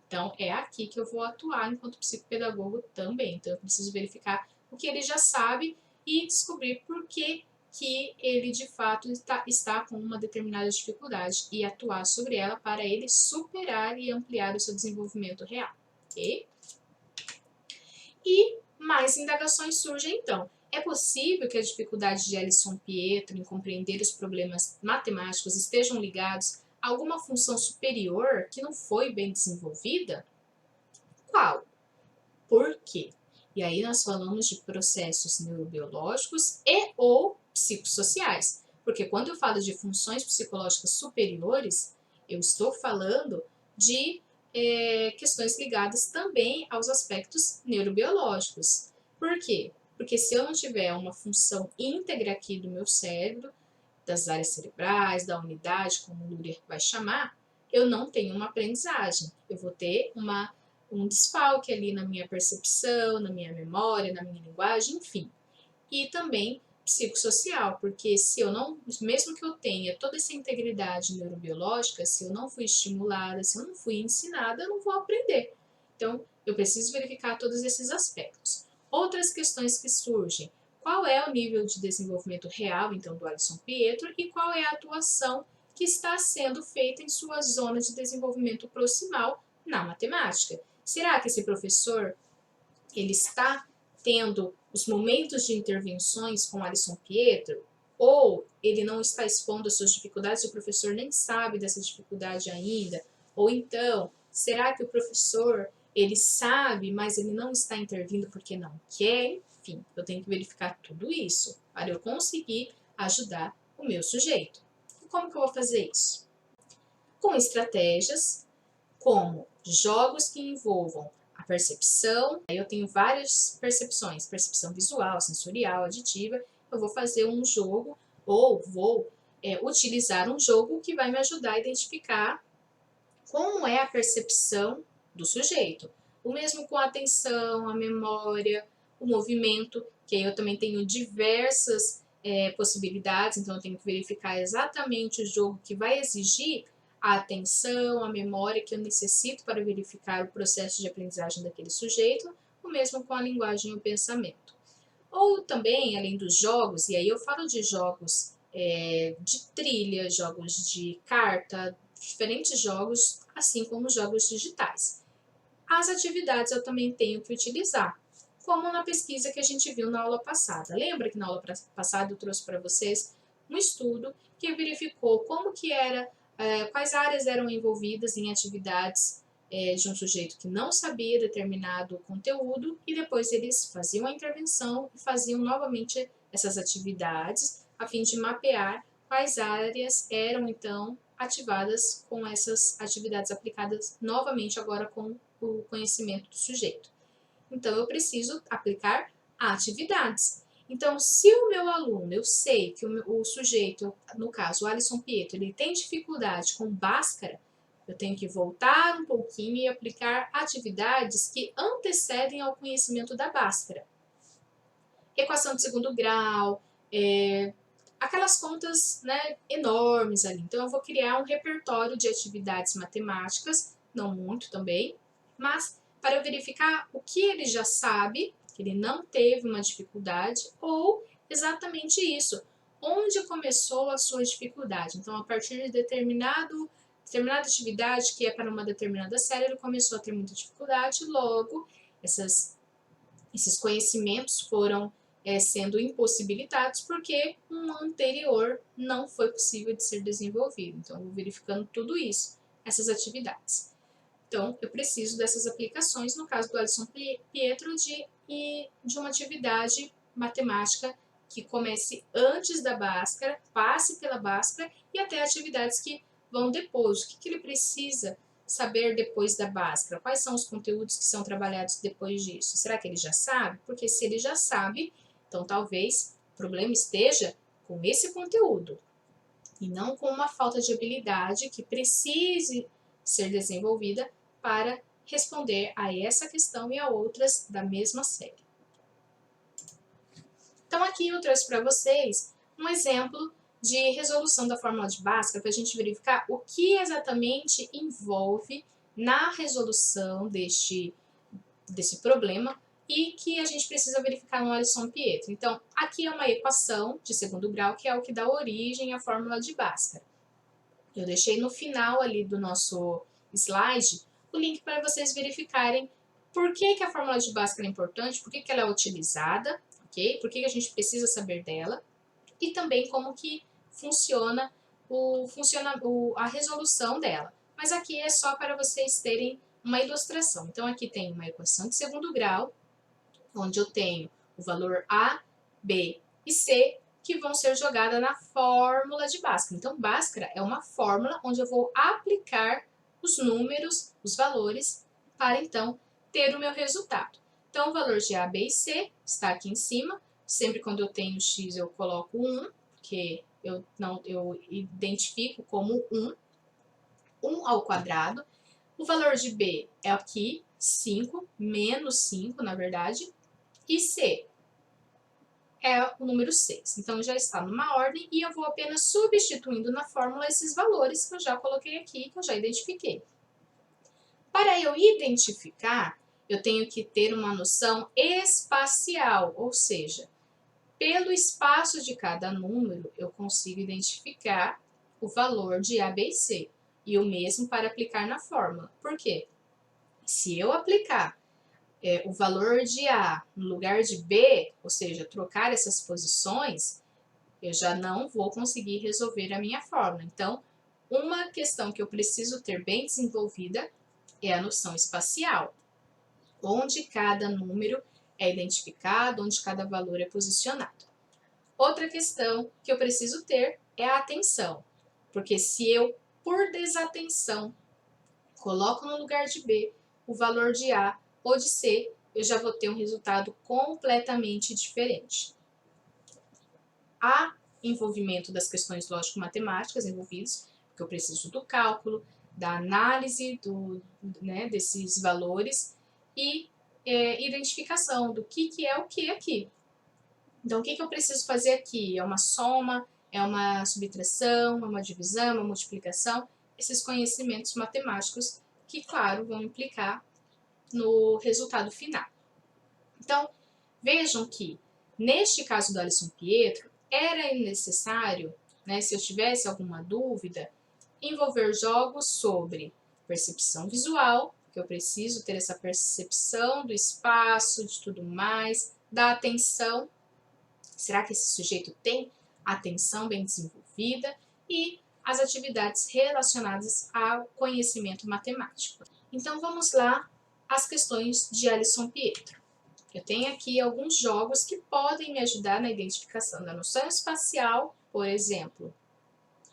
Então, é aqui que eu vou atuar enquanto psicopedagogo também. Então, eu preciso verificar o que ele já sabe e descobrir por que ele, de fato, está com uma determinada dificuldade e atuar sobre ela para ele superar e ampliar o seu desenvolvimento real. Ok? E mais indagações surgem então. É possível que a dificuldade de Alisson Pietro em compreender os problemas matemáticos estejam ligados a alguma função superior que não foi bem desenvolvida? Qual? Por quê? E aí nós falamos de processos neurobiológicos e ou psicossociais. Porque quando eu falo de funções psicológicas superiores, eu estou falando de questões ligadas também aos aspectos neurobiológicos. Por quê? Porque se eu não tiver uma função íntegra aqui do meu cérebro, das áreas cerebrais, da unidade, como o Luria vai chamar, eu não tenho uma aprendizagem. Eu vou ter um desfalque ali na minha percepção, na minha memória, na minha linguagem, enfim. E também psicossocial, porque se eu não, mesmo que eu tenha toda essa integridade neurobiológica, se eu não fui estimulada, se eu não fui ensinada, eu não vou aprender. Então, eu preciso verificar todos esses aspectos. Outras questões que surgem: qual é o nível de desenvolvimento real, então, do Alisson Pietro e qual é a atuação que está sendo feita em sua zona de desenvolvimento proximal na matemática? Será que esse professor ele está tendo os momentos de intervenções com Alisson Pietro, ou ele não está expondo as suas dificuldades e o professor nem sabe dessa dificuldade ainda, ou então, será que o professor ele sabe, mas ele não está intervindo porque não quer? Enfim, eu tenho que verificar tudo isso para eu conseguir ajudar o meu sujeito. E como que eu vou fazer isso? Com estratégias como jogos que envolvam a percepção. Aí eu tenho várias percepções, percepção visual, sensorial, aditiva. Eu vou fazer um jogo ou vou utilizar um jogo que vai me ajudar a identificar como é a percepção do sujeito. O mesmo com a atenção, a memória, o movimento, que aí eu também tenho diversas possibilidades, então eu tenho que verificar exatamente o jogo que vai exigir a atenção, a memória que eu necessito para verificar o processo de aprendizagem daquele sujeito, o mesmo com a linguagem e o pensamento. Ou também, além dos jogos, e aí eu falo de jogos de trilha, jogos de carta, diferentes jogos, assim como jogos digitais. As atividades eu também tenho que utilizar, como na pesquisa que a gente viu na aula passada. Lembra que na aula passada eu trouxe para vocês um estudo que verificou como que era, quais áreas eram envolvidas em atividades de um sujeito que não sabia determinado conteúdo e depois eles faziam a intervenção e faziam novamente essas atividades a fim de mapear quais áreas eram então ativadas com essas atividades aplicadas novamente agora com o conhecimento do sujeito. Então, eu preciso aplicar atividades. Então, se o meu aluno, eu sei que o sujeito, no caso, o Alisson Pietro, ele tem dificuldade com Bhaskara, eu tenho que voltar um pouquinho e aplicar atividades que antecedem ao conhecimento da Bhaskara. Equação de segundo grau, aquelas contas, né, enormes ali. Então, eu vou criar um repertório de atividades matemáticas, não muito também, mas para eu verificar o que ele já sabe, que ele não teve uma dificuldade, ou exatamente isso, onde começou a sua dificuldade. Então, a partir de determinada atividade que é para uma determinada série, ele começou a ter muita dificuldade, logo, esses conhecimentos foram sendo impossibilitados porque um anterior não foi possível de ser desenvolvido. Então, eu vou verificando tudo isso, essas atividades. Então, eu preciso dessas aplicações, no caso do Alisson Pietro, de uma atividade matemática que comece antes da Bhaskara, passe pela Bhaskara e até atividades que vão depois. O que ele precisa saber depois da Bhaskara? Quais são os conteúdos que são trabalhados depois disso? Será que ele já sabe? Porque se ele já sabe, então talvez o problema esteja com esse conteúdo e não com uma falta de habilidade que precise ser desenvolvida para responder a essa questão e a outras da mesma série. Então aqui eu trouxe para vocês um exemplo de resolução da fórmula de Bhaskara para a gente verificar o que exatamente envolve na resolução desse problema e que a gente precisa verificar no Alisson Pietro. Então, aqui é uma equação de segundo grau, que é o que dá origem à fórmula de Bhaskara. Eu deixei no final ali do nosso slide o link para vocês verificarem por que a fórmula de Bhaskara é importante, por que ela é utilizada, ok? Por que a gente precisa saber dela e também como que funciona a resolução dela. Mas aqui é só para vocês terem uma ilustração. Então, aqui tem uma equação de segundo grau, onde eu tenho o valor A, B e C, que vão ser jogadas na fórmula de Bhaskara. Então, Bhaskara é uma fórmula onde eu vou aplicar os números, os valores, para então ter o meu resultado. Então, o valor de A, B e C está aqui em cima. Sempre quando eu tenho x, eu coloco 1, porque eu identifico como 1 ao quadrado. O valor de B é aqui, 5, menos 5, na verdade. E C é o número 6. Então, já está numa ordem e eu vou apenas substituindo na fórmula esses valores que eu já coloquei aqui, que eu já identifiquei. Para eu identificar, eu tenho que ter uma noção espacial, ou seja, pelo espaço de cada número, eu consigo identificar o valor de A, B e C. E o mesmo para aplicar na fórmula. Por quê? Se eu aplicar o valor de A no lugar de B, ou seja, trocar essas posições, eu já não vou conseguir resolver a minha fórmula. Então, uma questão que eu preciso ter bem desenvolvida é a noção espacial, onde cada número é identificado, onde cada valor é posicionado. Outra questão que eu preciso ter é a atenção, porque se eu, por desatenção, coloco no lugar de B o valor de A ou de C, eu já vou ter um resultado completamente diferente. Há envolvimento das questões lógico-matemáticas envolvidas, porque eu preciso do cálculo, da análise desses valores e identificação do que é o que aqui. Então, o que eu preciso fazer aqui? É uma soma, é uma subtração, é uma divisão, é uma multiplicação? Esses conhecimentos matemáticos que, claro, vão implicar no resultado final. Então, vejam que, neste caso do Alisson Pietro, era necessário, se eu tivesse alguma dúvida, envolver jogos sobre percepção visual, que eu preciso ter essa percepção do espaço, de tudo mais, da atenção. Será que esse sujeito tem atenção bem desenvolvida? E as atividades relacionadas ao conhecimento matemático. Então, vamos lá às questões de Alisson Pietro. Eu tenho aqui alguns jogos que podem me ajudar na identificação da noção espacial, por exemplo,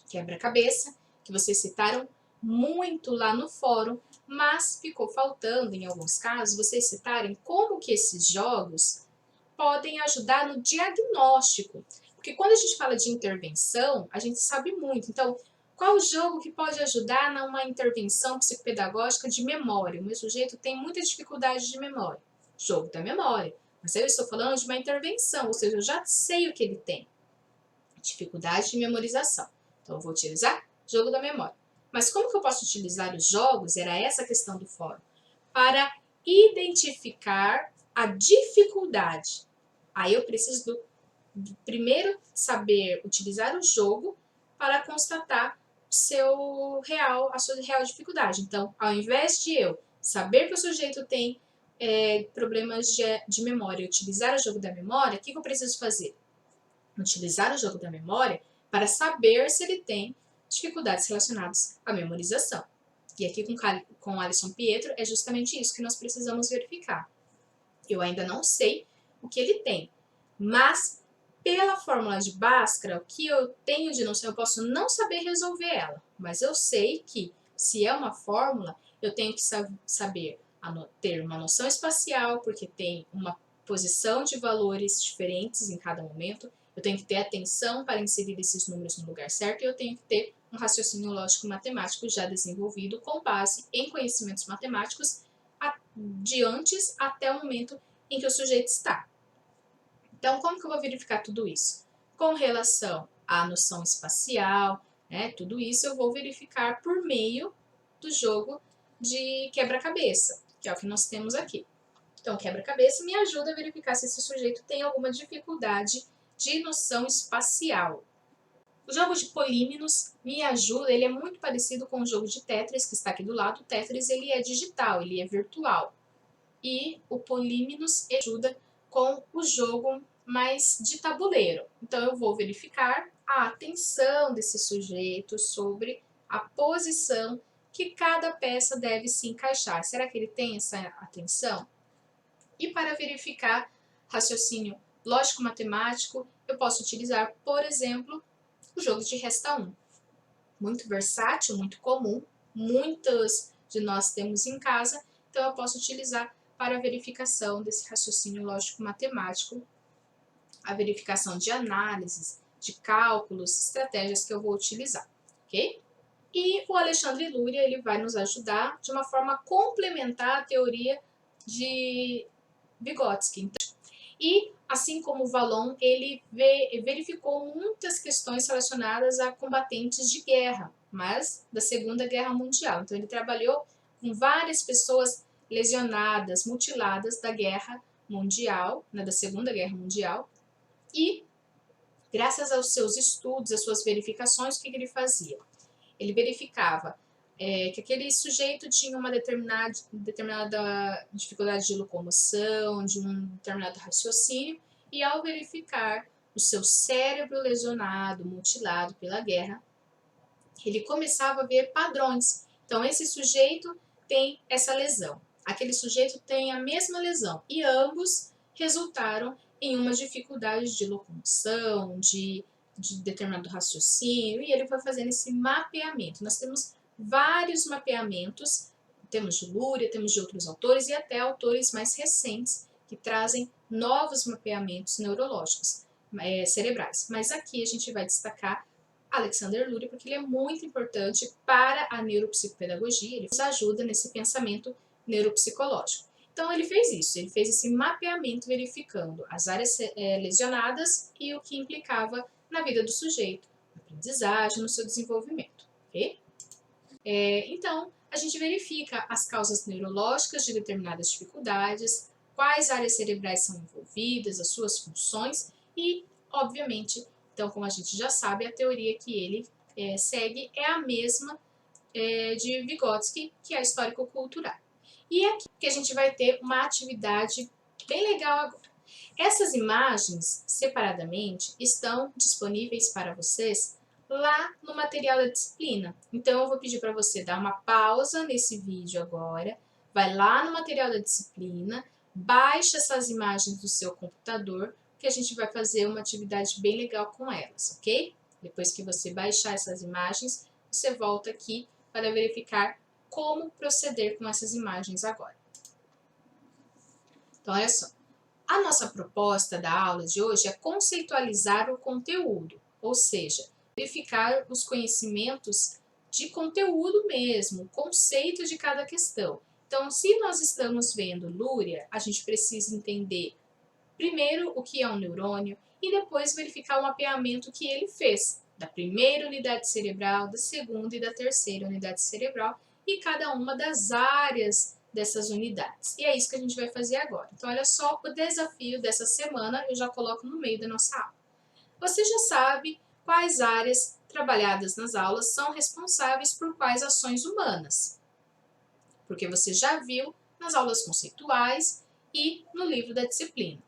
quebra-cabeça, que vocês citaram muito lá no fórum, mas ficou faltando, em alguns casos, vocês citarem como que esses jogos podem ajudar no diagnóstico. Porque quando a gente fala de intervenção, a gente sabe muito. Então, qual o jogo que pode ajudar numa intervenção psicopedagógica de memória? O meu sujeito tem muita dificuldade de memória. Jogo da memória. Mas eu estou falando de uma intervenção, ou seja, eu já sei o que ele tem. Dificuldade de memorização. Então, eu vou utilizar jogo da memória. Mas como que eu posso utilizar os jogos? Era essa a questão do fórum. Para identificar a dificuldade. Aí eu preciso primeiro saber utilizar o jogo para constatar a sua real dificuldade. Então, ao invés de eu saber que o sujeito tem problemas de memória e utilizar o jogo da memória, o que eu preciso fazer? Utilizar o jogo da memória para saber se ele tem dificuldades relacionadas à memorização. E aqui com o Alisson Pietro é justamente isso que nós precisamos verificar. Eu ainda não sei o que ele tem, mas pela fórmula de Bhaskara, o que eu tenho de noção, eu posso não saber resolver ela, mas eu sei que se é uma fórmula, eu tenho que saber ter uma noção espacial, porque tem uma posição de valores diferentes em cada momento, eu tenho que ter atenção para inserir esses números no lugar certo e eu tenho que ter um raciocínio lógico-matemático já desenvolvido com base em conhecimentos matemáticos de antes até o momento em que o sujeito está. Então, como que eu vou verificar tudo isso? Com relação à noção espacial, tudo isso eu vou verificar por meio do jogo de quebra-cabeça, que é o que nós temos aqui. Então, quebra-cabeça me ajuda a verificar se esse sujeito tem alguma dificuldade de noção espacial. O jogo de políminos me ajuda, ele é muito parecido com o jogo de Tetris, que está aqui do lado. O Tetris ele é digital, ele é virtual. E o políminos ajuda com o jogo mais de tabuleiro. Então, eu vou verificar a atenção desse sujeito sobre a posição que cada peça deve se encaixar. Será que ele tem essa atenção? E para verificar raciocínio lógico-matemático, eu posso utilizar, por exemplo, o jogo de resta 1. Muito versátil, muito comum, muitos de nós temos em casa, então eu posso utilizar para a verificação desse raciocínio lógico-matemático, a verificação de análises, de cálculos, estratégias que eu vou utilizar, ok? E o Alexandre Luria, ele vai nos ajudar de uma forma complementar à teoria de Vygotsky. E, assim como o Vallon, ele verificou muitas questões relacionadas a combatentes de guerra, mas da Segunda Guerra Mundial. Então, ele trabalhou com várias pessoas lesionadas, mutiladas da Guerra Mundial, da Segunda Guerra Mundial, e, graças aos seus estudos, às suas verificações, o que ele fazia? Ele verificava que aquele sujeito tinha uma determinada dificuldade de locomoção, de um determinado raciocínio, e ao verificar o seu cérebro lesionado, mutilado pela guerra, ele começava a ver padrões. Então, esse sujeito tem essa lesão, aquele sujeito tem a mesma lesão, e ambos resultaram em uma dificuldade de locomoção, de determinado raciocínio, e ele vai fazendo esse mapeamento. Nós temos vários mapeamentos, temos de Luria, temos de outros autores e até autores mais recentes que trazem novos mapeamentos neurológicos, cerebrais. Mas aqui a gente vai destacar Alexander Luria porque ele é muito importante para a neuropsicopedagogia, ele nos ajuda nesse pensamento neuropsicológico. Então ele fez isso, ele fez esse mapeamento verificando as áreas lesionadas e o que implicava na vida do sujeito, na aprendizagem, no seu desenvolvimento, ok? Então, a gente verifica as causas neurológicas de determinadas dificuldades, quais áreas cerebrais são envolvidas, as suas funções e, obviamente, então, como a gente já sabe, a teoria que ele segue é a mesma de Vygotsky, que é a histórico-cultural. E é aqui que a gente vai ter uma atividade bem legal agora. Essas imagens, separadamente, estão disponíveis para vocês lá no material da disciplina. Então, eu vou pedir para você dar uma pausa nesse vídeo agora, vai lá no material da disciplina, baixa essas imagens do seu computador, que a gente vai fazer uma atividade bem legal com elas, ok? Depois que você baixar essas imagens, você volta aqui para verificar como proceder com essas imagens agora. Então, olha só. A nossa proposta da aula de hoje é conceitualizar o conteúdo, ou seja, verificar os conhecimentos de conteúdo mesmo, o conceito de cada questão. Então, se nós estamos vendo Luria, a gente precisa entender primeiro o que é um neurônio e depois verificar o mapeamento que ele fez, da primeira unidade cerebral, da segunda e da terceira unidade cerebral e cada uma das áreas dessas unidades. E é isso que a gente vai fazer agora. Então, olha só o desafio dessa semana, eu já coloco no meio da nossa aula. Você já sabe quais áreas trabalhadas nas aulas são responsáveis por quais ações humanas, porque você já viu nas aulas conceituais e no livro da disciplina.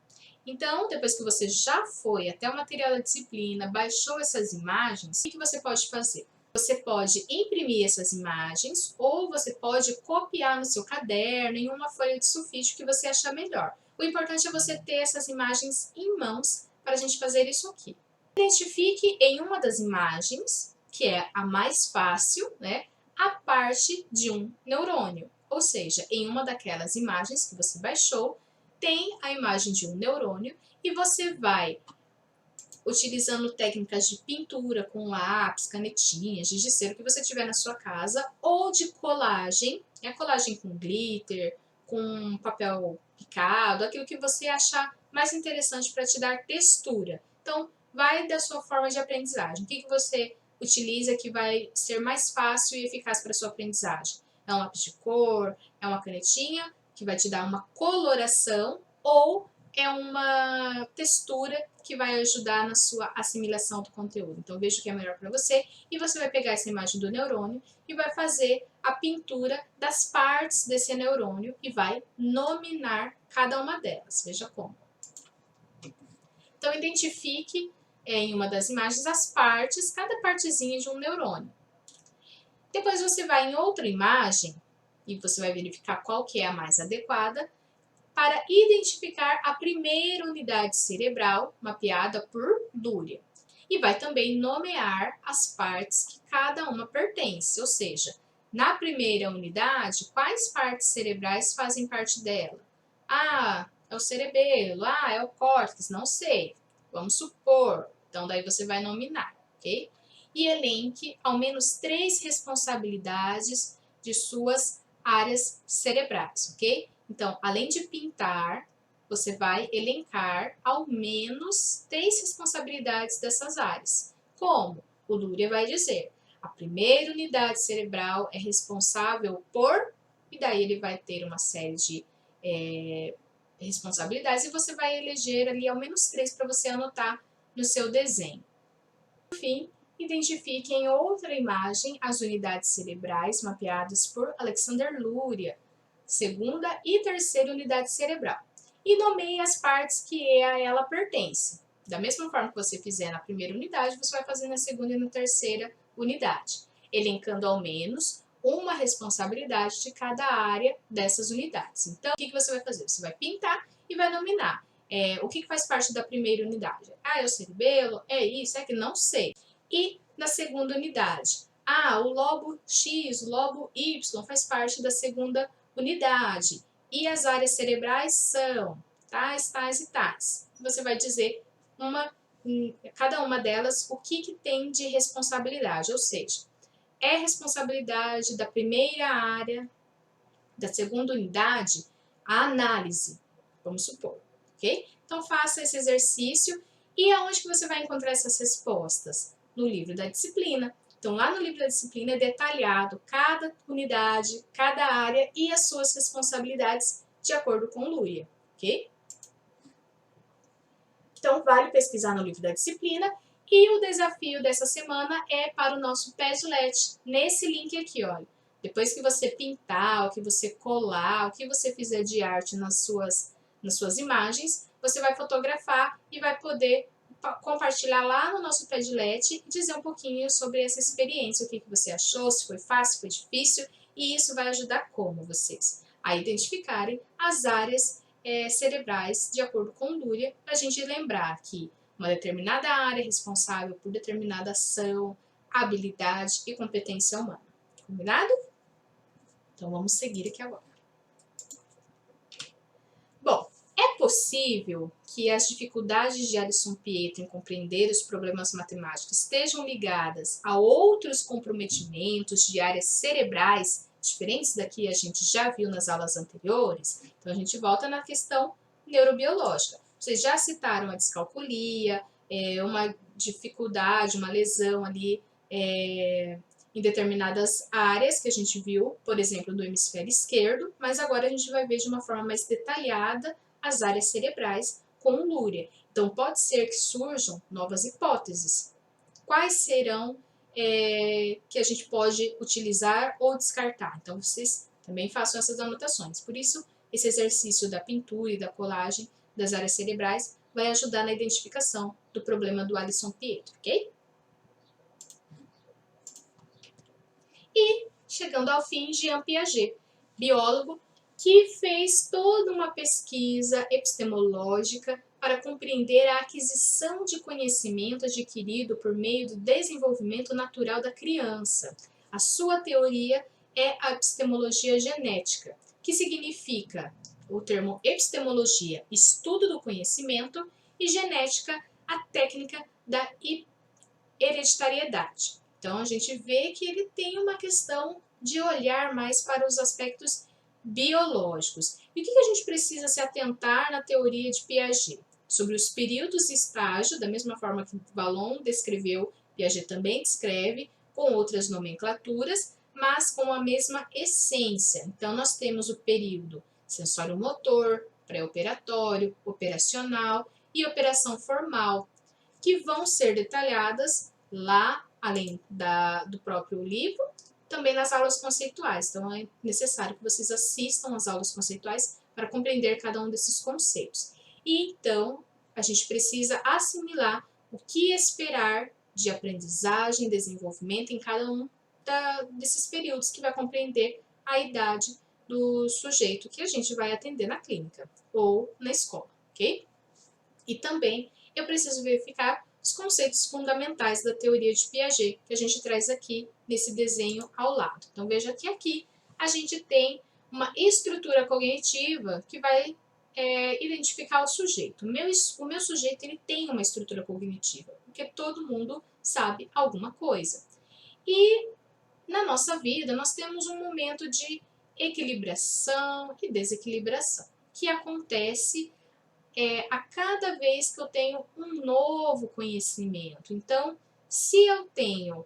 Então, depois que você já foi até o material da disciplina, baixou essas imagens, o que você pode fazer? Você pode imprimir essas imagens ou você pode copiar no seu caderno, em uma folha de sulfite, que você achar melhor. O importante é você ter essas imagens em mãos para a gente fazer isso aqui. Identifique em uma das imagens, que é a mais fácil, né, a parte de um neurônio. Ou seja, em uma daquelas imagens que você baixou, tem a imagem de um neurônio e você vai, utilizando técnicas de pintura com lápis, canetinhas, giz de cera, que você tiver na sua casa, ou de colagem, colagem com glitter, com papel picado, aquilo que você achar mais interessante para te dar textura. Então, vai da sua forma de aprendizagem. O que você utiliza que vai ser mais fácil e eficaz para a sua aprendizagem? É um lápis de cor, é uma canetinha, que vai te dar uma coloração, ou é uma textura que vai ajudar na sua assimilação do conteúdo. Então, veja o que é melhor para você e você vai pegar essa imagem do neurônio e vai fazer a pintura das partes desse neurônio e vai nominar cada uma delas. Veja como. Então, identifique em uma das imagens as partes, cada partezinha de um neurônio. Depois você vai em outra imagem e você vai verificar qual que é a mais adequada para identificar a primeira unidade cerebral mapeada por Luria. E vai também nomear as partes que cada uma pertence, ou seja, na primeira unidade, quais partes cerebrais fazem parte dela? Ah, é o cerebelo, é o córtex, não sei, vamos supor. Então, daí você vai nominar, ok? E elenque ao menos 3 responsabilidades de suas áreas cerebrais, ok? Então, além de pintar, você vai elencar ao menos 3 responsabilidades dessas áreas. Como? O Luria vai dizer, a primeira unidade cerebral é responsável por, e daí ele vai ter uma série de responsabilidades e você vai eleger ali ao menos 3 para você anotar no seu desenho. Por fim, identifique em outra imagem as unidades cerebrais mapeadas por Alexander Luria, segunda e terceira unidade cerebral, e nomeie as partes que a ela pertencem. Da mesma forma que você fizer na primeira unidade, você vai fazer na segunda e na terceira unidade, elencando ao menos uma responsabilidade de cada área dessas unidades. Então, o que você vai fazer? Você vai pintar e vai nominar. O que faz parte da primeira unidade? Ah, é o cerebelo? É isso? É que não sei. E na segunda unidade? Ah, o lobo X, o lobo Y faz parte da segunda unidade. E as áreas cerebrais são tais, tais e tais. Você vai dizer cada uma delas o que tem de responsabilidade, ou seja, é responsabilidade da primeira área, da segunda unidade, a análise, vamos supor, ok? Então faça esse exercício e aonde que você vai encontrar essas respostas? No livro da disciplina. Então lá no livro da disciplina é detalhado cada unidade, cada área e as suas responsabilidades de acordo com o Luria, ok? Então vale pesquisar no livro da disciplina e o desafio dessa semana é para o nosso Padlet, nesse link aqui, olha. Depois que você pintar, o que você colar, o que você fizer de arte nas suas imagens, você vai fotografar e vai poder compartilhar lá no nosso Padlet e dizer um pouquinho sobre essa experiência, o que você achou, se foi fácil, se foi difícil, e isso vai ajudar como vocês a identificarem as áreas cerebrais de acordo com Luria, para a gente lembrar que uma determinada área é responsável por determinada ação, habilidade e competência humana. Combinado? Então vamos seguir aqui agora. Bom, é possível que as dificuldades de Alisson Pietro em compreender os problemas matemáticos estejam ligadas a outros comprometimentos de áreas cerebrais diferentes da que a gente já viu nas aulas anteriores? Então a gente volta na questão neurobiológica. Vocês já citaram a descalculia, uma dificuldade, uma lesão ali em determinadas áreas que a gente viu, por exemplo, do hemisfério esquerdo, mas agora a gente vai ver de uma forma mais detalhada as áreas cerebrais com o Luria. Então, pode ser que surjam novas hipóteses. Quais serão que a gente pode utilizar ou descartar? Então, vocês também façam essas anotações. Por isso, esse exercício da pintura e da colagem das áreas cerebrais vai ajudar na identificação do problema do Alisson Pietro, ok? E, chegando ao fim, Jean Piaget, biólogo que fez toda uma pesquisa epistemológica para compreender a aquisição de conhecimento adquirido por meio do desenvolvimento natural da criança. A sua teoria é a epistemologia genética, que significa o termo epistemologia, estudo do conhecimento, e genética, a técnica da hereditariedade. Então, a gente vê que ele tem uma questão de olhar mais para os aspectos biológicos. E o que a gente precisa se atentar na teoria de Piaget? Sobre os períodos e estágios, da mesma forma que Vallon descreveu, Piaget também descreve, com outras nomenclaturas, mas com a mesma essência. Então, nós temos o período sensório-motor, pré-operatório, operacional e operação formal, que vão ser detalhadas lá, além do próprio livro, também nas aulas conceituais. Então, é necessário que vocês assistam às aulas conceituais para compreender cada um desses conceitos. E, então, a gente precisa assimilar o que esperar de aprendizagem e desenvolvimento em cada um desses períodos, que vai compreender a idade do sujeito que a gente vai atender na clínica ou na escola, ok? E também eu preciso verificar os conceitos fundamentais da teoria de Piaget, que a gente traz aqui nesse desenho ao lado. Então, veja que aqui a gente tem uma estrutura cognitiva que vai identificar o sujeito. O meu sujeito ele tem uma estrutura cognitiva, porque todo mundo sabe alguma coisa. E na nossa vida, nós temos um momento de equilibração e desequilibração, que acontece a cada vez que eu tenho um novo conhecimento. Então, se eu tenho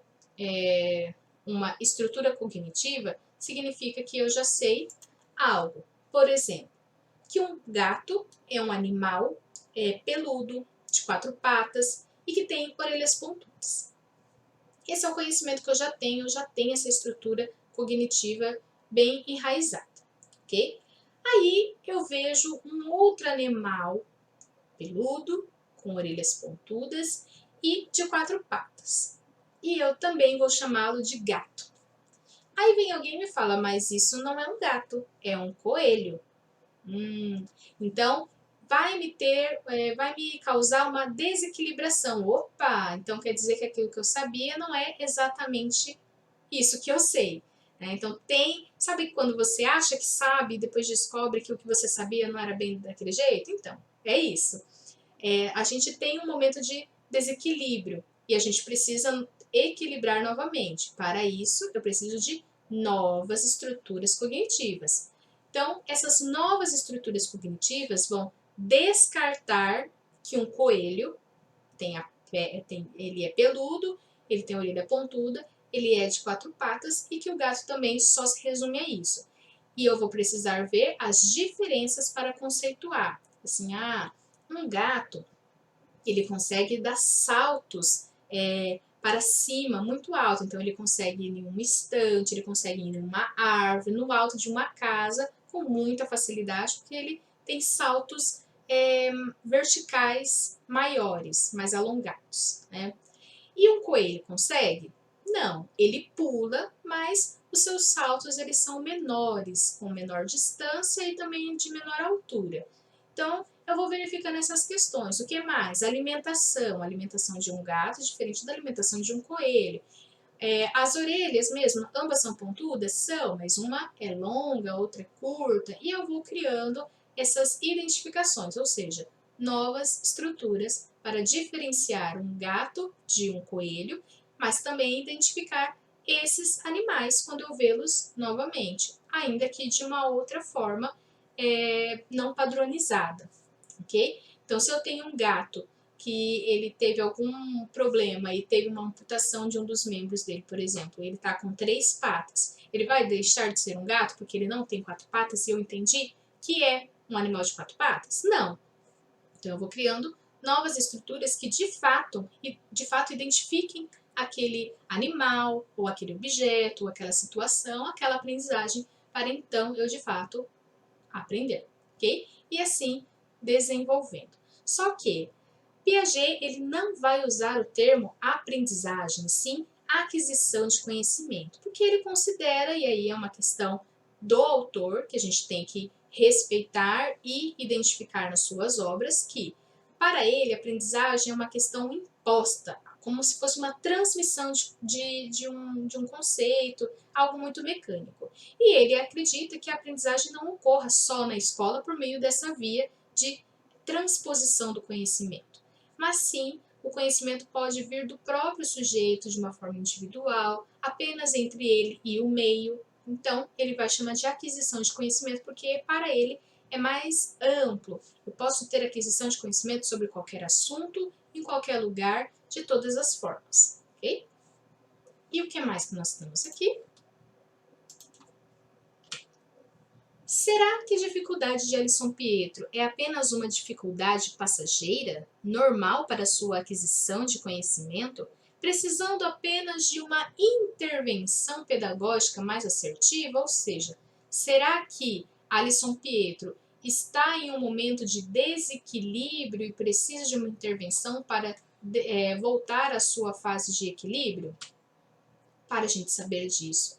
uma estrutura cognitiva, significa que eu já sei algo. Por exemplo, que um gato é um animal peludo, de 4 patas e que tem orelhas pontudas. Esse é um conhecimento que eu já tenho essa estrutura cognitiva bem enraizada, ok? Aí eu vejo um outro animal peludo, com orelhas pontudas e de 4 patas. E eu também vou chamá-lo de gato. Aí vem alguém e me fala, mas isso não é um gato, é um coelho. Então, vai me causar uma desequilibração. Opa, então quer dizer que aquilo que eu sabia não é exatamente isso que eu sei. Né? Então sabe quando você acha que sabe e depois descobre que o que você sabia não era bem daquele jeito? Então, é isso. A gente tem um momento de desequilíbrio e a gente precisa equilibrar novamente. Para isso, eu preciso de novas estruturas cognitivas. Então, essas novas estruturas cognitivas vão descartar que um coelho ele é peludo, ele tem a orelha pontuda, ele é de 4 patas e que o gato também só se resume a isso. E eu vou precisar ver as diferenças para conceituar. Assim, um gato, ele consegue dar saltos para cima muito alto. Então, ele consegue ir em uma estante, ele consegue ir em uma árvore, no alto de uma casa, com muita facilidade, porque ele tem saltos verticais maiores, mais alongados. Né? E um coelho consegue? Não, ele pula, mas os seus saltos eles são menores, com menor distância e também de menor altura. Então, eu vou verificando essas questões. O que mais? Alimentação. A alimentação de um gato é diferente da alimentação de um coelho. As orelhas mesmo, ambas são pontudas? São, mas uma é longa, a outra é curta. E eu vou criando essas identificações, ou seja, novas estruturas para diferenciar um gato de um coelho, mas também identificar esses animais quando eu vê-los novamente, ainda que de uma outra forma não padronizada, ok? Então, se eu tenho um gato que ele teve algum problema e teve uma amputação de um dos membros dele, por exemplo, ele está com 3 patas, ele vai deixar de ser um gato porque ele não tem 4 patas e eu entendi que é um animal de 4 patas? Não. Então, eu vou criando novas estruturas que de fato identifiquem aquele animal, ou aquele objeto, ou aquela situação, aquela aprendizagem, para então eu de fato aprender, ok? E assim desenvolvendo. Só que Piaget ele não vai usar o termo aprendizagem, sim aquisição de conhecimento, porque ele considera, e aí é uma questão do autor, que a gente tem que respeitar e identificar nas suas obras, que para ele a aprendizagem é uma questão imposta, como se fosse uma transmissão de um conceito, algo muito mecânico. E ele acredita que a aprendizagem não ocorra só na escola por meio dessa via de transposição do conhecimento, mas sim o conhecimento pode vir do próprio sujeito de uma forma individual, apenas entre ele e o meio. Então, ele vai chamar de aquisição de conhecimento, porque para ele é mais amplo. Eu posso ter aquisição de conhecimento sobre qualquer assunto, em qualquer lugar, de todas as formas. Ok? E o que mais que nós temos aqui? Será que a dificuldade de Alisson Pietro é apenas uma dificuldade passageira, normal para sua aquisição de conhecimento, precisando apenas de uma intervenção pedagógica mais assertiva? Ou seja, será que Alisson Pietro está em um momento de desequilíbrio e precisa de uma intervenção para voltar à sua fase de equilíbrio? Para a gente saber disso,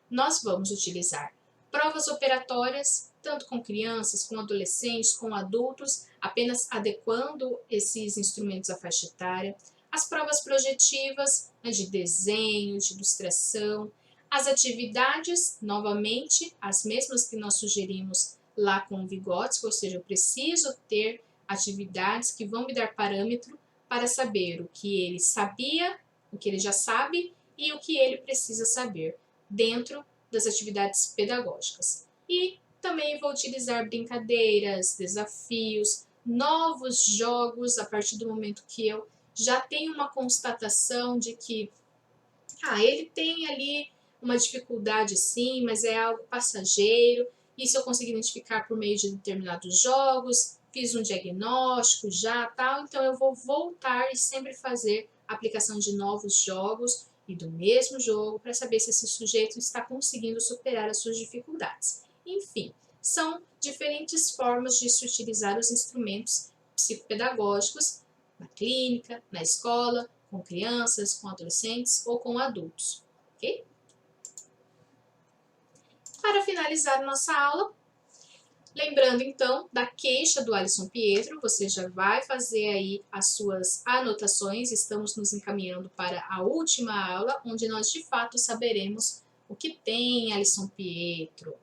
nós vamos utilizar provas operatórias, tanto com crianças, com adolescentes, com adultos, apenas adequando esses instrumentos à faixa etária. As provas projetivas, de desenho, de ilustração. As atividades, novamente, as mesmas que nós sugerimos lá com o Vygotsky, ou seja, eu preciso ter atividades que vão me dar parâmetro para saber o que ele sabia, o que ele já sabe e o que ele precisa saber dentro das atividades pedagógicas. E também vou utilizar brincadeiras, desafios, novos jogos a partir do momento que eu já tenho uma constatação de que ele tem ali uma dificuldade sim, mas é algo passageiro. Isso eu consegui identificar por meio de determinados jogos, fiz um diagnóstico já, tal, então eu vou voltar e sempre fazer a aplicação de novos jogos e do mesmo jogo para saber se esse sujeito está conseguindo superar as suas dificuldades. Enfim, são diferentes formas de se utilizar os instrumentos psicopedagógicos na clínica, na escola, com crianças, com adolescentes ou com adultos, ok? Para finalizar nossa aula, Lembrando, então, da queixa do Alisson Pietro, você já vai fazer aí as suas anotações. Estamos nos encaminhando para a última aula, onde nós, de fato, saberemos o que tem Alisson Pietro.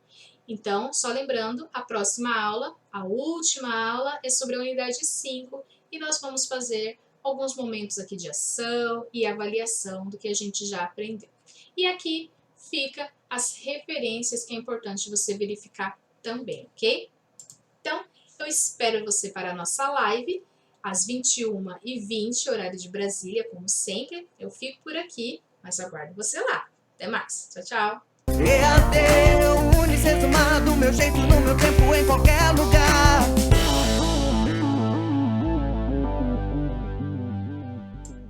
Então, só lembrando, a próxima aula, a última aula, é sobre a unidade 5 e nós vamos fazer alguns momentos aqui de ação e avaliação do que a gente já aprendeu. E aqui fica as referências que é importante você verificar também, ok? Então, eu espero você para a nossa live, às 21h20, horário de Brasília, como sempre. Eu fico por aqui, mas aguardo você lá. Até mais. Tchau, tchau. EAD, uniceto, do meu jeito, no meu tempo, em qualquer